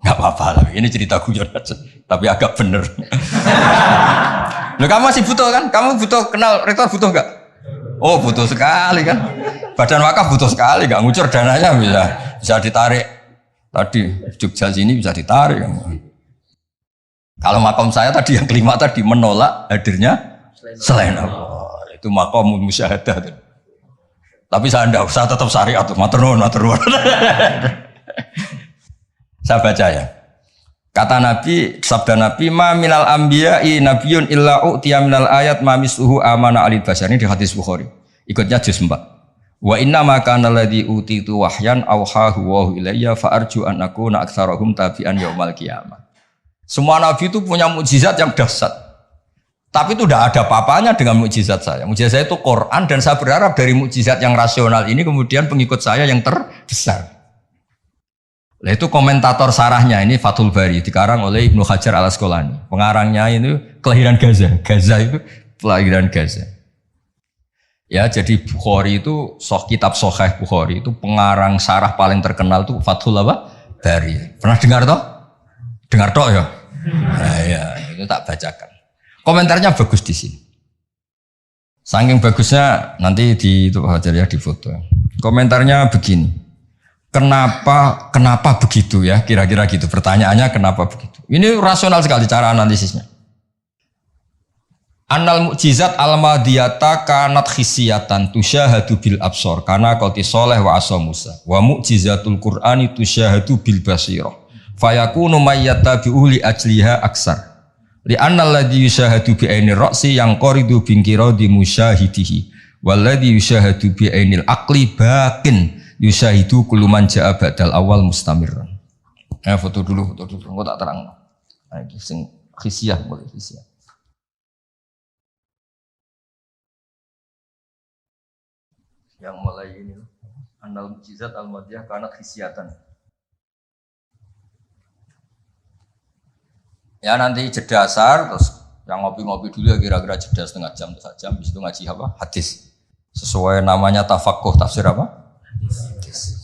Nggak apa-apa lah, ini cerita guyon aja, tapi agak bener. Loh, kamu masih butuh kan? Kamu butuh kenal Rektor butuh nggak? Oh butuh sekali kan? Badan wakaf butuh sekali, nggak ngucur dananya bisa ditarik. Tadi Jogja sini bisa ditarik. Kalau makom saya tadi yang kelima tadi menolak hadirnya selain Allah. Itu makom musyahadah. Tapi saya tidak usah tetap syariat. Matur nuwun. Saya baca ya. Kata Nabi, sabda Nabi, ma minal anbiya'i nabiyyun illa u'tiya minal ayat ma misluhu amana alil basyar. Ini di hadis Bukhari. Ikutnya juz 4. Wa inna ma kana alladhi utitu wahyan awhahu wa ilayya fa arju an akuna aktsarahum tabi'an yaumal qiyamah. Semua nabi itu punya mukjizat yang dahsyat. Tapi itu tidak ada apa-apanya dengan mukjizat saya. Mukjizat saya itu Quran dan saya berharap dari mukjizat yang rasional ini kemudian pengikut saya yang terbesar. Nah, itu komentator sarahnya ini Fathul Bari dikarang oleh Ibnu Hajar al-Asqalani. Pengarangnya itu kelahiran Gaza. Gaza itu kelahiran Gaza. Ya, jadi Bukhari itu kitab Sahih Bukhari itu pengarang sarah paling terkenal itu Fathul Bari. Pernah dengar toh? Dengar toh ya? Nah, ya, itu tak bacakan. Komentarnya bagus di sini. Saking bagusnya nanti di itu Hajar ya di foto. Komentarnya begini. Kenapa begitu ya? Kira-kira gitu. Pertanyaannya kenapa begitu? Ini rasional sekali cara analisisnya. Annal mukjizat al-madiyata kanat khisiyatan tusyahadu bil absor karena qauti sholeh wa asa Musa wa mukjizatul Qur'ani tusyahadu bil basirah fayakunu mayyatabi'u li ajliha aksar li annal ladzi yusyahadu bi ainir ra'si yang qaridu bin qiradi musyahidihi wal ladzi yusyahadu bi ainil aqli baqin yusyahidu kullu man ja'a ba'dal awal mustamirran. Foto dulu engko tak terang. Nah iki sing khisiyah boleh khisiyah. Yang mulai ini annal mukjizat al-madiyah kanat khisiyatan. Ya nanti jeda asar terus yang ngopi-ngopi dulu ya kira-kira jeda setengah jam atau sejam habis itu ngaji apa? Hadis. Sesuai namanya tafaqquh tafsir apa? Hadis.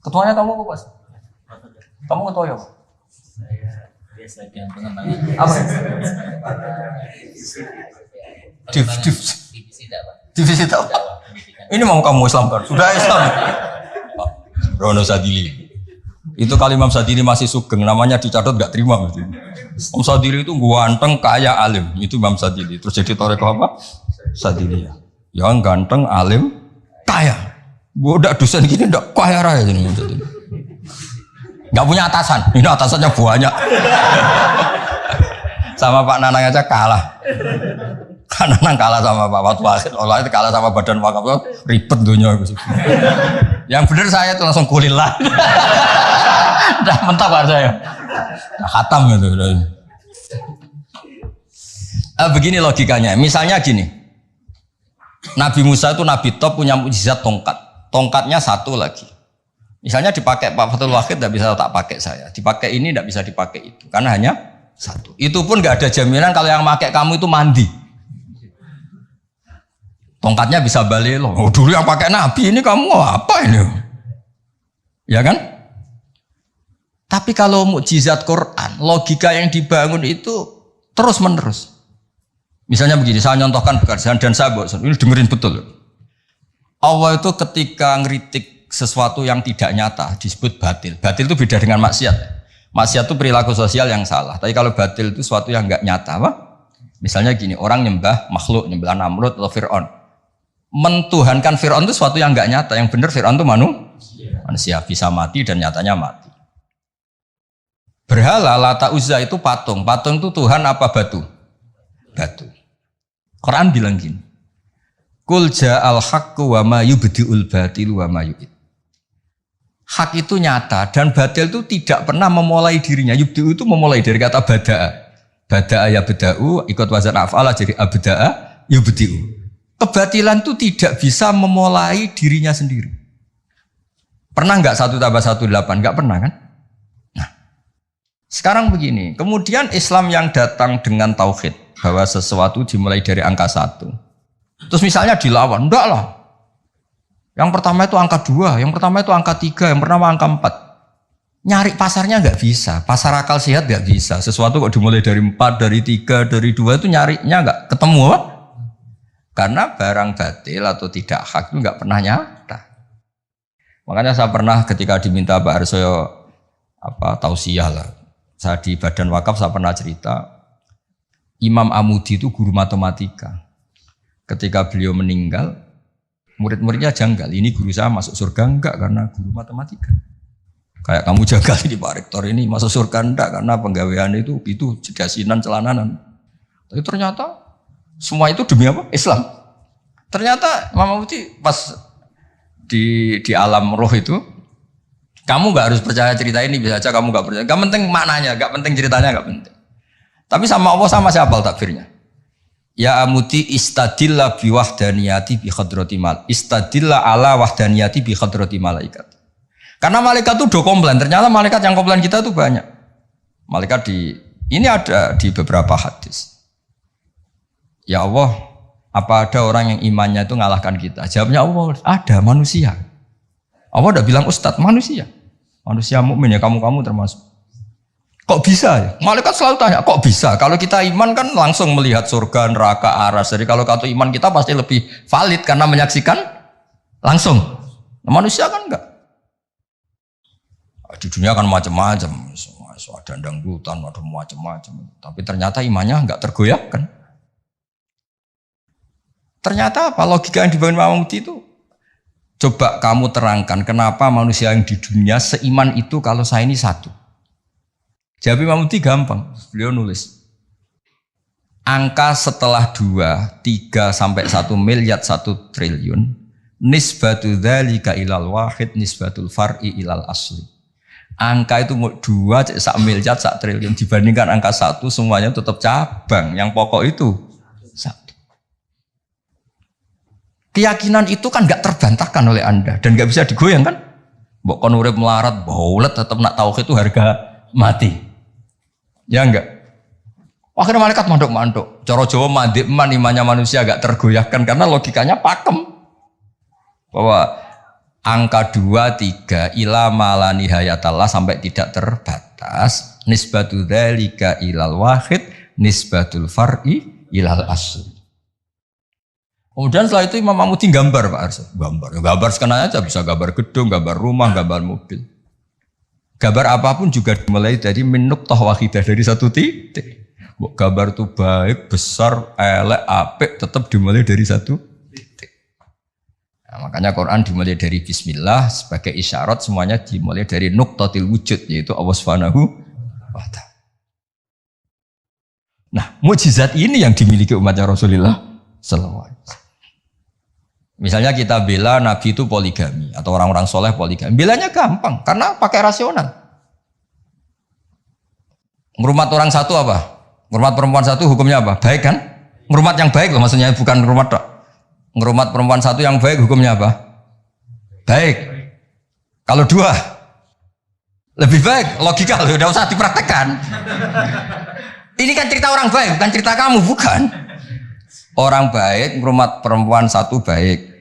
Ketuanya kamu apa, Mas? Kamu ketua ya? Saya biasa yang pengembangan. Apa? Divisi dakwah. Ini mau kamu Islamkan? Sudah Islam. Rono Sadili. Itu kali Imam Sadili masih sugeng, namanya dicatat gak terima. Imam Sadili itu ganteng, kaya, alim. Itu Imam Sadili. Terus jadi toreko apa? Sadili. Yang ganteng, alim, kaya. Bodak dosen gini ndak kaya raya ini. Gak punya atasan. Ini atasannya banyak. Sama Pak Nanang aja kalah. Karena kalah sama Pak Fatwa Akhir, Allah itu kalah sama Badan Wakaf, ribet dunia. Yang benar saya itu langsung kulillah. Udah mentok kan saya. Udah khatam gitu. Begini logikanya, misalnya gini. Nabi Musa itu Nabi top punya mukjizat tongkat. Tongkatnya satu lagi. Misalnya dipakai Pak Fathul Wahid tidak bisa tak pakai saya. Dipakai ini tidak bisa dipakai itu. Karena hanya satu. Itu pun nggak ada jaminan kalau yang pakai kamu itu mandi. Tongkatnya bisa balik loh. Oh, dulu yang pakai Nabi ini kamu apa ini? Ya kan? Tapi kalau mukjizat Quran, logika yang dibangun itu terus menerus. Misalnya begini, saya nyontohkan pekerjaan dan saya bosan. Ini dengerin betul. Allah itu ketika ngeritik sesuatu yang tidak nyata disebut batil. Batil itu beda dengan maksiat. Maksiat itu perilaku sosial yang salah. Tapi kalau batil itu sesuatu yang nggak nyata, apa? Misalnya gini, orang nyembah makhluk, nyembah Namrud atau Fir'aun. Mentuhankan Fir'aun itu sesuatu yang nggak nyata. Yang benar Fir'aun itu manusia bisa mati dan nyatanya mati. Berhala Lata Uzza itu patung. Patung itu Tuhan apa batu? Batu. Quran bilang gini. Qul ja'al haqqu wa ma yubdi'ul batilu wa ma yu'id. Hak itu nyata dan batil itu tidak pernah memulai dirinya. Yubdi'u itu memulai dari kata bada'a. Bada'a ya beda'u ikut wazan af'ala jadi abda'a yubdi'u. Kebatilan itu tidak bisa memulai dirinya sendiri. Pernah nggak 1 tambah 1 8? Nggak pernah kan? Nah, sekarang begini. Kemudian Islam yang datang dengan tauhid bahwa sesuatu dimulai dari angka 1. Terus misalnya dilawan, enggak lah. Yang pertama itu angka 2, yang pertama itu angka 3, yang pertama angka 4. Nyari pasarnya nggak bisa, pasar akal sehat nggak bisa. Sesuatu kok dimulai dari 4, dari 3, dari 2 itu nyarinya nggak ketemu apa? Karena barang batil atau tidak hak itu nggak pernah nyata. Makanya saya pernah ketika diminta Pak Arsoyo tausiah lah. Saya di Badan Wakaf saya pernah cerita Imam Amudi itu guru matematika. Ketika beliau meninggal, murid-muridnya janggal. Ini guru saya masuk surga enggak karena guru matematika. Kayak kamu jaga ini Pak Rektor ini masuk surga enggak karena penggawean itu jedasinan celananan. Tapi ternyata semua itu demi apa? Islam. Ternyata Mama Muti pas di alam roh itu, kamu nggak harus percaya cerita ini, bisa aja kamu nggak percaya. Gak penting maknanya, gak penting ceritanya, gak penting. Tapi sama Allah sama siapa takbirnya? Ya amuti istadillah bi wahdaniyati bi khadrati mal. Istadillah ala wahdaniyati bi khadrati malaikat. Karena malaikat itu udah komplain. Ternyata malaikat yang komplain kita tuh banyak. Malaikat ini ada di beberapa hadis. Ya Allah, apa ada orang yang imannya itu ngalahkan kita? Jawabnya Allah, ada manusia. Allah udah bilang ustadz, manusia mukmin ya, kamu termasuk. Kok bisa ya? Malaikat selalu tanya, kok bisa? Kalau kita iman kan langsung melihat surga, neraka, aras. Jadi kalau kata iman kita pasti lebih valid karena menyaksikan langsung. Nah, manusia kan enggak. Di dunia kan macam-macam, ada dangdutan, ada macam-macam. Tapi ternyata imannya enggak tergoyahkan. Ternyata apa? Logika yang dibangun Imam Muti itu, coba kamu terangkan kenapa manusia yang di dunia seiman itu kalau saya ini satu. Jawab Imam Muti gampang, beliau nulis. Angka setelah 2, 3 sampai 1 miliar 1 triliun, nisbatu dzalika ilal wahid nisbatul far'i ilal asli. Angka itu 2, 1 miliar 1 triliun dibandingkan angka 1 semuanya tetap cabang, yang pokok itu 1. Keyakinan itu kan gak terbantahkan oleh Anda dan gak bisa digoyang kan? Mbok kon urip melarat, baulet tetap nak tauhid itu harga mati. Ya enggak? Akhirnya malaikat manduk-manduk. Cara Jawa mandek man imannya manusia gak tergoyahkan karena logikanya pakem. Bahwa angka 2, 3 ila mala nihayatallah sampai tidak terbatas. Nisbatu dzalika ilal wahid nisbatul far'i ilal asli. Kemudian setelah itu Imam Mahmudi gambar Pak Arso. Gambar sekenanya aja, bisa gambar gedung, gambar rumah, gambar mobil. Gambar apapun juga dimulai dari minuk toh wahidah, dari satu titik. Gambar itu baik, besar, elek, apik, tetap dimulai dari satu titik. Nah, makanya Quran dimulai dari Bismillah sebagai isyarat, semuanya dimulai dari nuqtatil wujud, yaitu Allah Subhanahu wa ta'ala. Nah, mukjizat ini yang dimiliki umatnya Rasulullah sallallahu alaihi wasallam. Misalnya kita bela Nabi itu poligami atau orang-orang soleh poligami, belanya gampang karena pakai rasional. Ngerumat orang satu apa? Ngerumat perempuan satu hukumnya apa? Baik kan? Ngerumat yang baik loh, maksudnya bukan ngerumat dok. Ngerumat perempuan satu yang baik hukumnya apa? Baik. Kalau 2 lebih baik, logika loh, udah usah dipraktekkan. Ini kan cerita orang baik, bukan cerita kamu, bukan. Orang baik, ngerumat perempuan satu baik.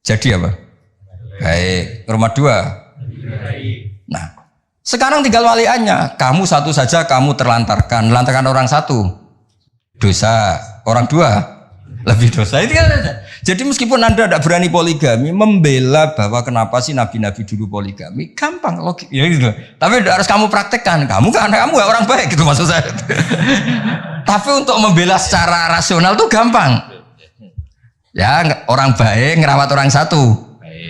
Jadi apa? Baik. Ngerumat 2? Nah, sekarang tinggal waliannya. Kamu satu saja kamu terlantarkan. Melantarkan orang satu dosa. Orang 2 lebih dosa. Itu kan. Jadi meskipun Anda tidak berani poligami, membela bahwa kenapa sih nabi-nabi dulu poligami, gampang logik. Ya gitu. Tapi tidak harus kamu praktekkan. Kamu orang baik gitu maksud saya. Tapi untuk membela secara rasional tuh gampang. Ya, orang baik ngerawat orang satu.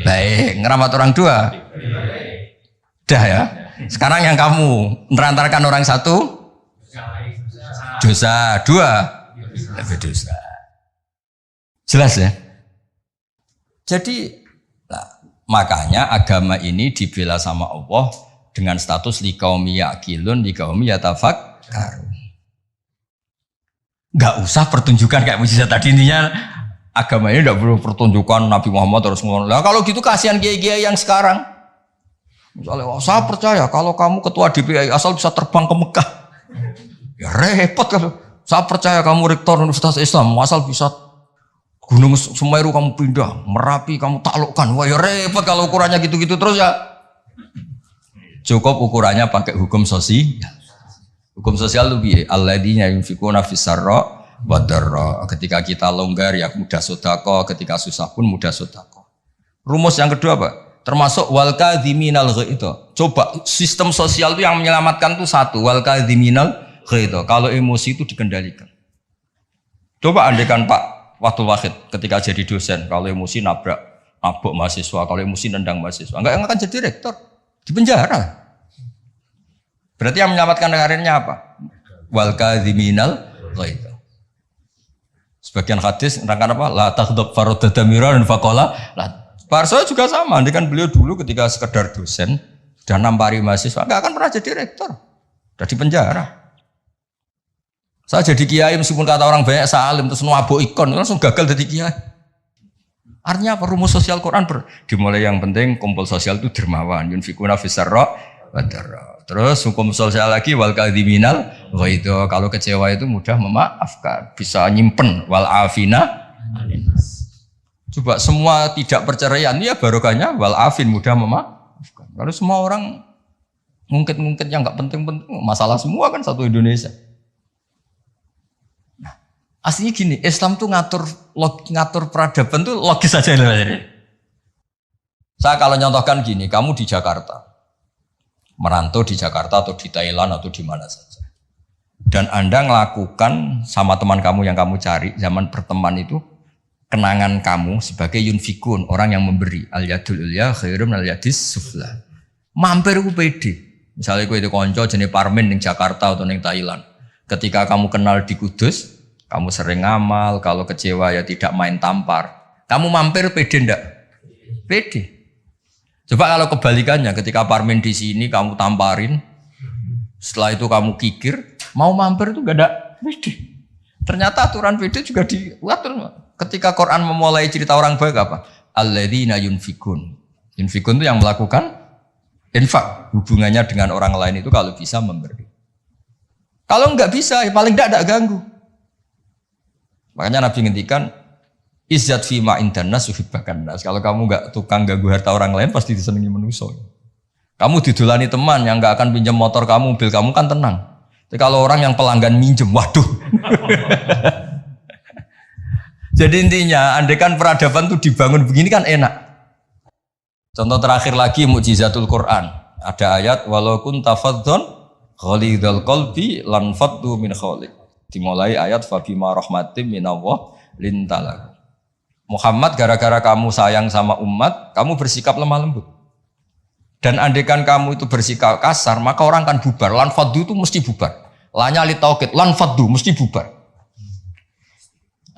Baik, ngerawat orang 2. Dah ya. Sekarang yang kamu menerantarkan orang satu dosa, 2 lebih dosa. Jelas ya? Jadi makanya agama ini dibela sama Allah dengan status liqaumi yaqilun liqaumi yatafakkarun. Enggak usah pertunjukan kayak mujizat tadi, intinya agama ini enggak perlu pertunjukan Nabi Muhammad terus ngomong. Lah kalau gitu kasihan kiai-kiai yang sekarang. Misalnya, saya percaya kalau kamu ketua DPI asal bisa terbang ke Mekah. Ya repot kalau. Saya percaya kamu rektor Universitas Islam asal bisa Gunung Semeru kamu pindah, Merapi kamu taklukkan. Wah ya repot kalau ukurannya gitu-gitu terus ya. Cukup ukurannya pakai hukum sosial. Hukum sosial itu piye? Alladzina yunfikuna fis-sarra wa dharra. Ketika kita longgar ya mudah sedekah, ketika susah pun mudah sedekah. Rumus yang kedua apa? Termasuk wal kadhiminal ghaidh. Coba sistem sosial itu yang menyelamatkan itu satu, wal kadhiminal ghaidh. Kalau emosi itu dikendalikan. Coba andaikan Pak Waktu Wahid ketika jadi dosen, kalau emosi nabrak mahasiswa, kalau emosi nendang mahasiswa, enggak akan jadi rektor, di penjara. Berarti yang menyelamatkan karirnya apa? Wal kadhiminal ghaidz. Sebagian hadis nerangkan apa? La taghdab faradada miran faqala la. Pak Arso juga sama, ini kan beliau dulu ketika sekedar dosen dan nampari mahasiswa nggak akan pernah jadi rektor. Udah di penjara. Saya jadi kiai meskipun kata orang banyak salim terus nuabuk ikon langsung gagal jadi kiai. Artinya apa? Rumus sosial Quran dimulai yang penting kumpul sosial itu dermawan, yunfikuna fisarra wa darra. Terus hukum sosial lagi wal kadhiminal ghaidz. Kalau kecewa itu mudah memaafkan, bisa nyimpen wal afina. Coba semua tidak perceraian ya barokahnya wal afin mudah memaafkan. Kalau semua orang ngungkit-ngungkit yang enggak penting-penting masalah semua kan satu Indonesia. Aslinya gini, Islam tuh ngatur peradaban tuh logis saja. Saya kalau nyontohkan gini, kamu di Jakarta, merantau di Jakarta atau di Thailand atau di mana saja, dan Anda melakukan sama teman kamu yang kamu cari zaman berteman itu, kenangan kamu sebagai yunfikun, orang yang memberi, al yadul ulya khairum al yadis sufla. Mampir ku pede. Misalnya ku itu konco jenis Parmin di Jakarta atau di Thailand. Ketika kamu kenal di Kudus, kamu sering ngamal, kalau kecewa ya tidak main tampar. Kamu mampir pede ndak? Pede. Coba kalau kebalikannya, ketika Parmin di sini kamu tamparin, setelah itu kamu kikir, mau mampir itu gak ada pede. Ternyata aturan pede juga diatur. Ketika Quran memulai cerita orang baik apa? Alladzina yunfikun. Yunfikun itu yang melakukan infak. Hubungannya dengan orang lain itu kalau bisa memberi. Kalau enggak bisa, ya paling enggak ganggu. Makanya Nabi ngendikan izzat fima indanas yuhibbakan nas. Kalau kamu enggak tukang ganggu harta orang lain pasti disenangi manusia. Kamu didolani teman yang enggak akan pinjam motor kamu, mobil kamu kan tenang. Tapi kalau orang yang pelanggan minjem, waduh. Jadi intinya, andaikan peradaban itu dibangun begini kan enak. Contoh terakhir lagi mukjizatul Quran. Ada ayat walau kunta fadhdhan ghalidhal qalbi lan faddu min khawlik. Dimulai ayat fabima rahmatim minallah lintalak. Muhammad gara-gara kamu sayang sama umat, kamu bersikap lemah lembut. Dan andaikan kamu itu bersikap kasar, maka orang akan bubar. Lan faddu itu mesti bubar. Lanya li tauqid, lan faddu mesti bubar.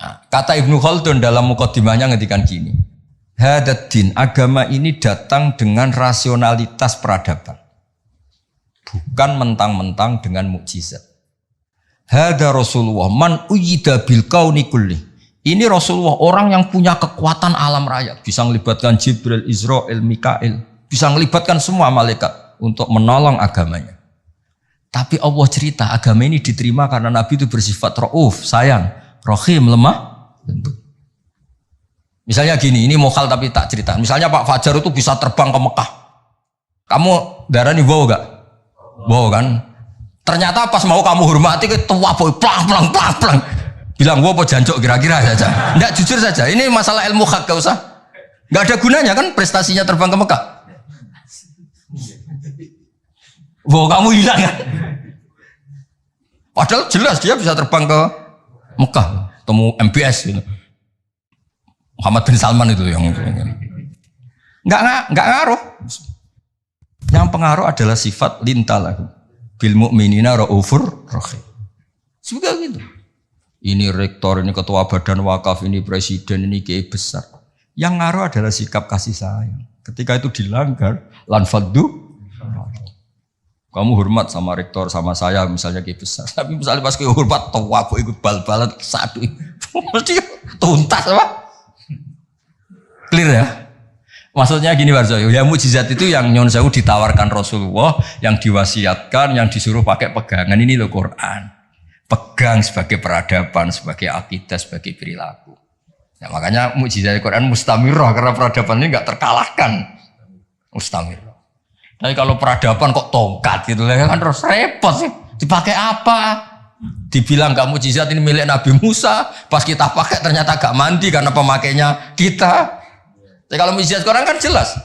Nah, kata Ibnu Khaldun dalam muqaddimahnya ngedikan gini. Hadaddin, agama ini datang dengan rasionalitas peradaban. Bukan mentang-mentang dengan mukjizat. Hada Rasulullah man uyyida bil kauni kulli. Ini Rasulullah orang yang punya kekuatan alam raya, bisa melibatkan Jibril, Israel, Mikail, bisa melibatkan semua malaikat untuk menolong agamanya. Tapi Allah cerita agama ini diterima karena Nabi itu bersifat rauf, sayang, rahim, lemah lembut. Misalnya gini, ini mokal tapi tak cerita. Misalnya Pak Fajar itu bisa terbang ke Mekah. Kamu darah nih wow gak? Wow kan? Ternyata pas mau kamu hormati ke tua boy plang. Bilang wow jancok kira-kira saja. Enggak, jujur saja. Ini masalah ilmu hak, gak usah. Enggak ada gunanya kan prestasinya terbang ke Mekah. Wow kamu hilang kan? Padahal jelas dia bisa terbang ke Mekah, temu MBS gitu. Muhammad bin Salman itu yang enggak ngaruh. Yang pengaruh adalah sifat lintalahu bil mu'minina raufur rahim. Juga gitu. Ini rektor, ini ketua badan wakaf, ini presiden, ini kiai besar. Yang ngaruh adalah sikap kasih sayang. Ketika itu dilanggar, lan faddu. Kamu hormat sama rektor, sama saya misalnya kiai besar. Tapi misalnya pas kiai hormat, tua aku ikut bal-balan satu. Mesti tuntas apa? Clear ya? Maksudnya gini Warzo, ya mukjizat itu yang nyon sewu ditawarkan Rasulullah, yang diwasiatkan, yang disuruh pakai pegangan ini loh Quran. Pegang sebagai peradaban, sebagai akidah, sebagai perilaku. Ya, makanya mukjizat Quran mustamirah karena peradaban ini enggak terkalahkan. Mustamirah. Tapi kalau peradaban kok tongkat gitu kan terus repot sih. Dipakai apa? Dibilang enggak mukjizat ini milik Nabi Musa, pas kita pakai ternyata enggak mandi karena pemakainya kita. Tapi kalau mukjizat Quran kan jelas.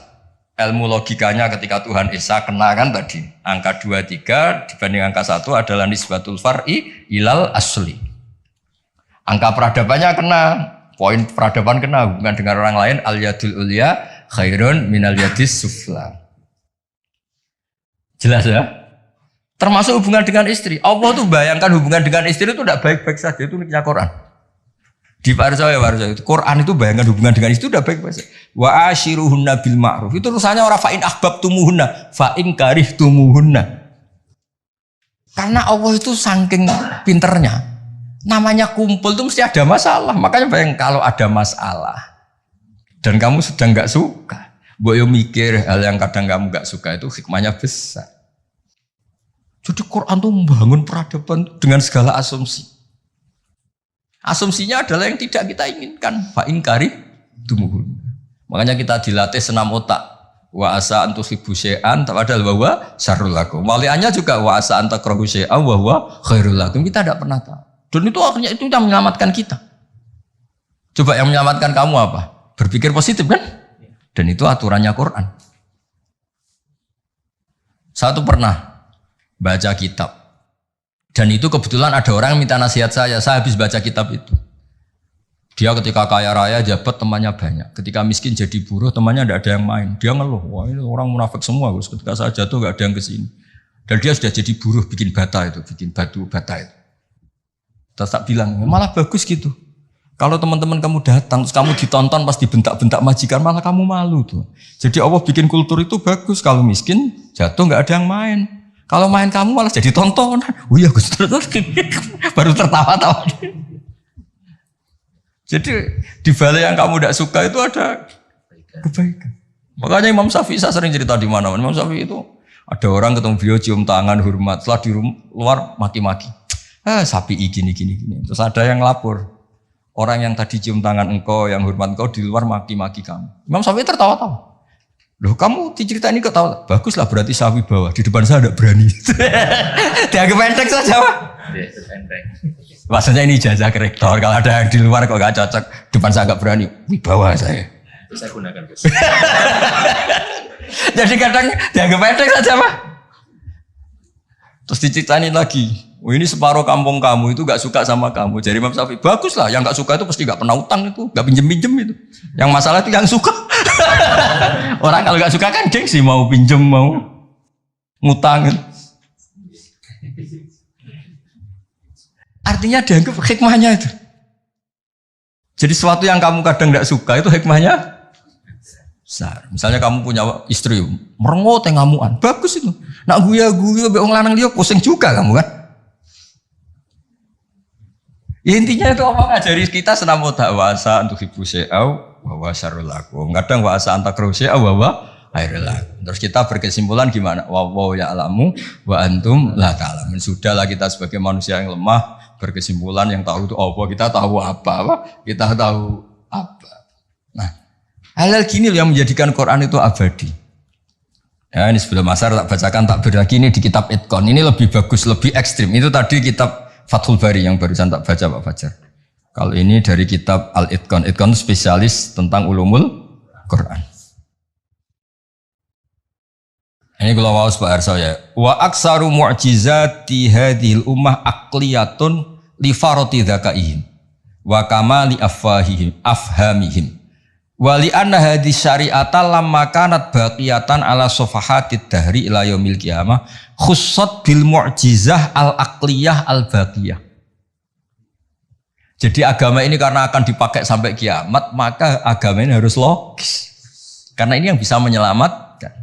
Ilmu logikanya ketika Tuhan Esa kena kan tadi. Angka 23 dibanding angka 1 adalah nisbatul far'i ilal asli. Angka peradabannya kena. Poin peradaban kena hubungan dengan orang lain. Al-yadul ulya khairun minal yadis sufla. Jelas ya? Termasuk hubungan dengan istri. Allah tuh bayangkan hubungan dengan istri itu tidak baik-baik saja. Itu niknya Quran. Di Warsa itu Quran itu bayangkan hubungan dengan istri itu tidak baik-baik saja. Wa ashiruhunna bil ma'ruf. Itu urusannya orang fa'in ahbabtumuhunna, fa'in karihtumuhunna. Karena Allah itu saking pinternya. Namanya kumpul itu mesti ada masalah. Makanya bayang kalau ada masalah dan kamu sedang nggak suka, boyo mikir hal yang kadang kamu nggak suka itu hikmahnya besar. Jadi Quran tuh membangun peradaban dengan segala asumsi. Asumsinya adalah yang tidak kita inginkan. Fa'in kari tumuhun. Makanya kita dilatih senam otak. Wa asa antu hibu syai'an padahal bahwa syarrul lakum. Waliannya juga wa asa antakrahu syai'an wa huwa khairul lakum. Kita tidak pernah tahu. Dan itu akhirnya itu yang menyelamatkan kita. Coba yang menyelamatkan kamu apa? Berpikir positif kan? Dan itu aturannya Quran. Satu pernah baca kitab. Dan itu kebetulan ada orang yang minta nasihat saya habis baca kitab itu. Dia ketika kaya raya jabat temannya banyak. Ketika miskin jadi buruh temannya tidak ada yang main. Dia ngeluh, wah ini orang munafik semua. Ketika saya jatuh nggak ada yang kesini. Dan dia sudah jadi buruh bikin bata itu, bikin batu bata itu. Terus tak bilang, malah bagus gitu. Kalau teman-teman kamu datang, terus kamu ditonton pas dibentak-bentak majikan, malah kamu malu tuh. Jadi Allah bikin kultur itu bagus. Kalau miskin, jatuh nggak ada yang main. Kalau main kamu malah jadi tontonan. Oh iya Gus, baru tertawa-tawa. Jadi di balik yang kamu tidak suka itu ada kebaikan. Makanya Imam Syafi'i saya sering cerita di mana-mana. Imam Syafi'i itu ada orang ketemu beliau cium tangan hormat, setelah di luar maki-maki. Sapi gini. Terus ada yang lapor. Orang yang tadi cium tangan engkau, yang hormat engkau di luar maki-maki kamu. Imam Syafi'i tertawa-tawa. Loh kamu diceritain ini ketawa. Baguslah berarti sawi bawah. Di depan saya ada berani. Dianggap enteng saja Pak. Maksudnya ini ijazah ke rektor. Kalau ada yang di luar kok gak cocok. Depan saya gak berani. Wibawa saya. Itu saya gunakan Gus. Jadi kadang dianggap enteng saja Pak. Terus diceritain lagi. Oh ini separuh kampung kamu itu gak suka sama kamu. Jadi Imam Syafi'i, bagus lah. Yang gak suka itu pasti gak pernah utang itu. Gak pinjem-pinjem itu. Yang masalah itu yang suka. Orang kalau gak suka kan gengsi mau pinjem, mau ngutang. Artinya dianggap hikmahnya itu. Jadi sesuatu yang kamu kadang gak suka itu hikmahnya besar. Misalnya kamu punya istri, merengut ngamuan. Bagus itu. Nak guya-guya, beong lanang dia pusing juga kamu kan. Ya intinya itu apa ngajari kita senam wasa untuk ibu syai'au wa syarrul lakum. Kadang wasa antakrahu syai'au wa khairul lakum. Terus kita berkesimpulan gimana? Wa ya'lamu wa antum la ta'lamun. Sudahlah kita sebagai manusia yang lemah berkesimpulan yang tahu itu apa, kita tahu apa? Kita tahu apa. Nah, hal-hal gini yang menjadikan Quran itu abadi. Ya, ini sebelum asar tak bacakan tak berlagi ini di kitab Itqan. Ini lebih bagus, lebih ekstrim. Itu tadi kitab Fathul Bari yang barusan tak baca Pak Fajar. Kalau ini dari kitab Al-Itqan. Itqan itu spesialis tentang ulumul Quran. Ini kalau mau Pak Arso ya. Wa aksaru mu'jizati hadhil ummah aqliyatun li farati dzakaihim wa kamali afhamihim. Wa li anna hadhihi syari'ata lamma kanat baqiyatan ala safahatid dahri ila yaumil qiyamah khussat bil mu'jizah al-aqliyah al-baqiyah. Jadi agama ini karena akan dipakai sampai kiamat, maka agama ini harus logis. Karena ini yang bisa menyelamatkan.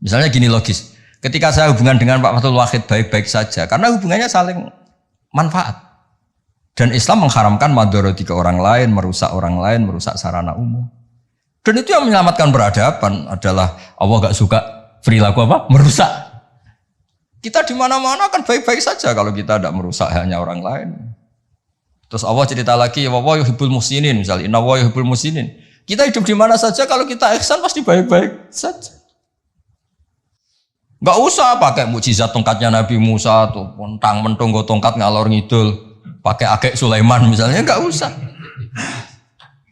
Misalnya gini logis. Ketika saya hubungan dengan Pak Fathul Wahid baik-baik saja, karena hubungannya saling manfaat. Dan Islam mengharamkan madharati ke orang lain, merusak orang lain, merusak sarana umum. Dan itu yang menyelamatkan peradaban adalah Allah gak suka perilaku apa? Merusak. Kita di mana-mana kan baik-baik saja kalau kita tidak merusak hanya orang lain. Terus Allah cerita lagi, wa yuhibbul muhsinin misalnya, inna wa yuhibbul muhsinin. Kita hidup di mana saja kalau kita ihsan pasti baik-baik saja. Gak usah pakai mukjizat tongkatnya Nabi Musa tuh, mentang mentung go tongkat ngalor ngidul, pakai akek Sulaiman misalnya, gak usah.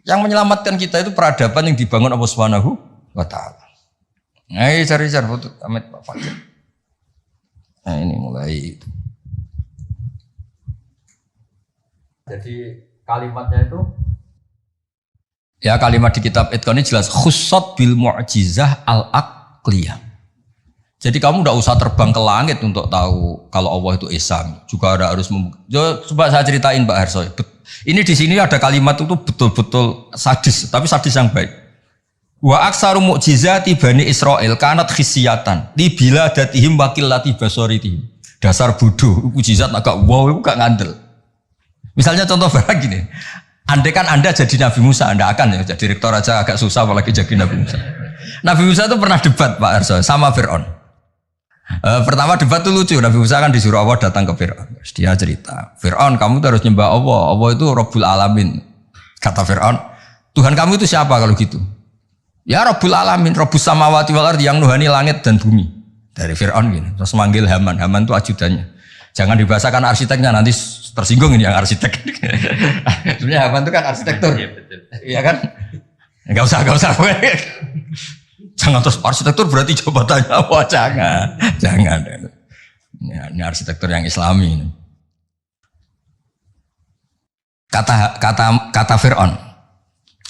Yang menyelamatkan kita itu peradaban yang dibangun Allah Subhanahu wa taala. Nah, cari-cari foto Amit Pak Fakir. Nah, ini mulai itu. Jadi kalimatnya itu ya kalimat di kitab Itqan ini jelas khussat bil mu'jizah al-aqliyah. Jadi kamu tidak usah terbang ke langit untuk tahu kalau Allah itu Esa. Juga ada harus coba saya ceritain Pak Harso. Ini di sini ada kalimat itu betul-betul sadis, tapi sadis yang baik. Wa aksaru mu'jizati Bani Israel kanat khisyatan li biladatihim wa qillati basaritihim. Dasar bodoh, mukjizat agak wow, itu gak ngandel. Misalnya contoh barang gini. Andai kan Anda jadi Nabi Musa, Anda akan ya jadi rektor aja agak susah apalagi jadi Nabi Musa. Nabi Musa itu pernah debat Pak Harso sama Fir'aun. Pertama debat itu lucu, Nabi Musa kan disuruh Allah datang ke Fir'aun. Dia cerita, Fir'aun kamu tuh harus nyembah Allah, Allah itu Rabbul Alamin. Kata Fir'aun, Tuhan kamu itu siapa kalau gitu? Ya Rabbul Alamin, Rabbus Samawati wal Ardi, yang nuhani langit dan bumi. Dari Fir'aun gini, terus manggil Haman, Haman itu ajudannya. Jangan dibahasakan arsiteknya, nanti tersinggung ini yang arsitek. Sebenarnya Haman itu kan arsitektur. Iya kan? Enggak usah. Jangan terus arsitektur berarti jabatannya apa? Jangan. Ini arsitektur yang Islami. Kata Fir'aun.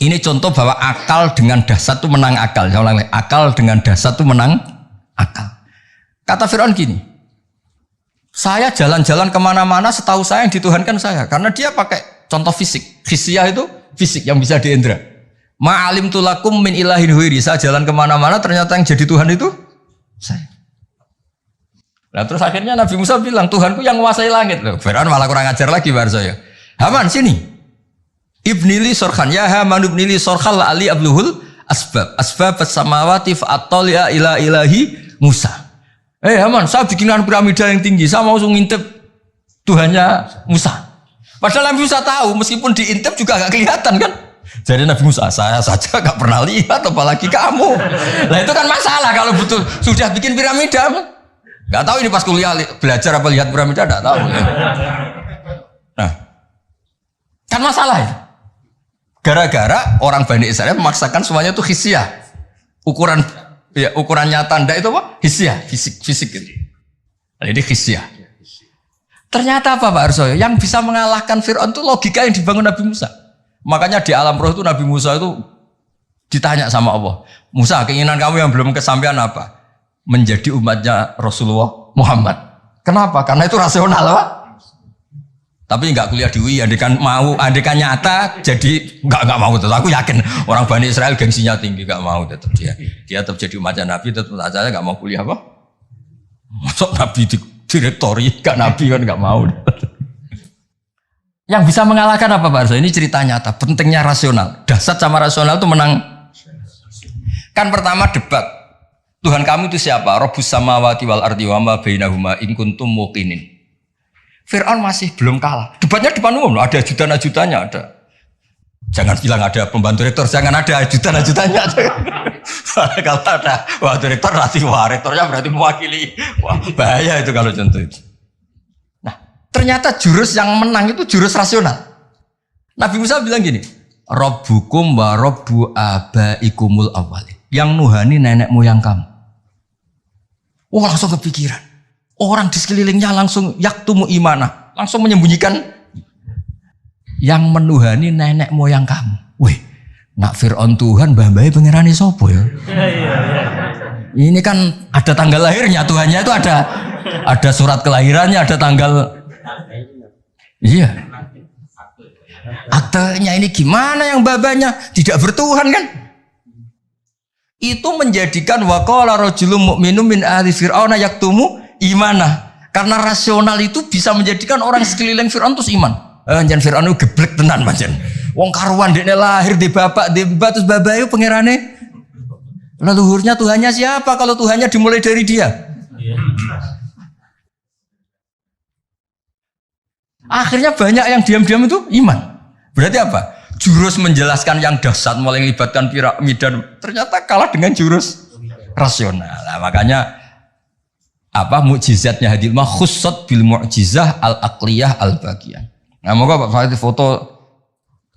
Ini contoh bahwa akal dengan dasar itu menang akal. Saya ulang lagi, akal dengan dasar itu menang akal. Kata Fir'aun gini, saya jalan-jalan kemana-mana setahu saya yang dituhankan saya. Karena dia pakai contoh fisik. Khisyah itu fisik yang bisa diindra. Ma'alim tulakum min ilahin huiri. Saya jalan kemana-mana ternyata yang jadi Tuhan itu saya. Nah terus akhirnya Nabi Musa bilang Tuhanku yang menguasai langit. Loh, Fir'aun malah kurang ajar lagi bar saya. Haman sini. Ibnili sorkhan ya Haman ibnili sorkhal ali abluhul asbab as-samawati fa'attali'a ila ilahi Musa. Haman, saya bikinkan piramida yang tinggi. Saya mau ngintip Tuhannya Musa. Padahal Nabi Musa tahu meskipun diintip juga gak kelihatan kan. Jadi Nabi Musa, saya saja gak pernah lihat, apalagi kamu. Nah itu kan masalah kalau betul sudah bikin piramida. Gak tahu ini pas kuliah belajar apa lihat piramida, gak tahu. Nah, kan masalah itu. Gara-gara orang Bani Israel memaksakan semuanya itu khisyah. Ukurannya tanda itu apa? Khisyah, fisik gitu. Nah, ini khisyah. Ternyata apa Pak Arsoyo? Yang bisa mengalahkan Fir'aun itu logika yang dibangun Nabi Musa. Makanya di alam roh itu Nabi Musa itu ditanya sama Allah, Musa keinginan kamu yang belum kesampaian apa? Menjadi umatnya Rasulullah Muhammad. Kenapa? Karena itu rasional Pak. Tapi nggak kuliah di UI, andekan nyata, jadi nggak mau tetap. Aku yakin orang Bani Israel gengsinya tinggi, nggak mau tetap dia tetap jadi umatnya Nabi, tetap aja nggak mau kuliah apa? Masuk Nabi direktori, nggak Nabi kan nggak mau. Yang bisa mengalahkan apa Pak Arso? Ini cerita nyata, pentingnya rasional. Dasar sama rasional itu menang. Kan pertama debat. Tuhan kamu itu siapa? Rabbus samawati wal ardi wa ma bainahuma in kuntum muqinin. Fir'aun masih belum kalah. Debatnya depan umum, ada ajudan-ajudannya ada. Jangan bilang ada pembantu rektor, jangan ada ajudan-ajudannya. Kalau ada wah direktor nanti wah rektornya berarti mewakili. Wah bahaya itu kalau contoh itu. Ternyata jurus yang menang itu jurus rasional. Nabi Musa bilang gini, Rabbukum wa Rabbu abaikumul awwalin. Yang nuhani nenek moyang kamu. Wah langsung kepikiran. Orang di sekelilingnya langsung yaktumu imanah. Langsung menyembunyikan. Yang menuhani nenek moyang kamu. Wih, nak Fir'aun Tuhan, mbah-mbahnya pengerani sopo ya. Ini kan ada tanggal lahirnya, Tuhannya itu ada surat kelahirannya, ada tanggal. Iya. Aktenya ini gimana yang babanya tidak bertuhan kan? Itu menjadikan waqala rajulun mu'minun min ahli fir'auna yaktumu imanah. Karena rasional itu bisa menjadikan orang sekeliling Fir'aun terus iman. Jangan Fir'aun itu geblek tenan pancen. Wong karuan dekne lahir di bapak di mbak terus babae pangerane. Leluhurnya Tuhannya siapa kalau Tuhannya dimulai dari dia? Akhirnya banyak yang diam-diam itu iman. Berarti apa? Jurus menjelaskan yang dahsyat mulai melibatkan piramida ternyata kalah dengan jurus rasional. Nah, makanya apa mukjizatnya hadil mah khussat bil mu'jizah al aqliyah al bagiyah. Nah, moga Pak Farid foto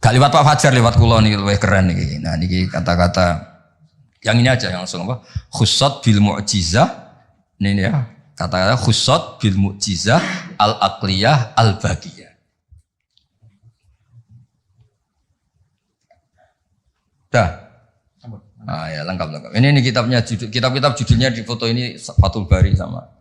gak lewat Pak Fajar, lewat kula niki luwih keren niki. Nah, niki kata-kata yang ini aja yang langsung apa? Khussat bil mu'jizah. Ini ya. Kata-kata khussat bil mu'jizah al aqliyah al bagiyah. Dah. Ah ya lengkap. Ini kitabnya kitab-kitab judulnya di foto ini Fathul Bari sama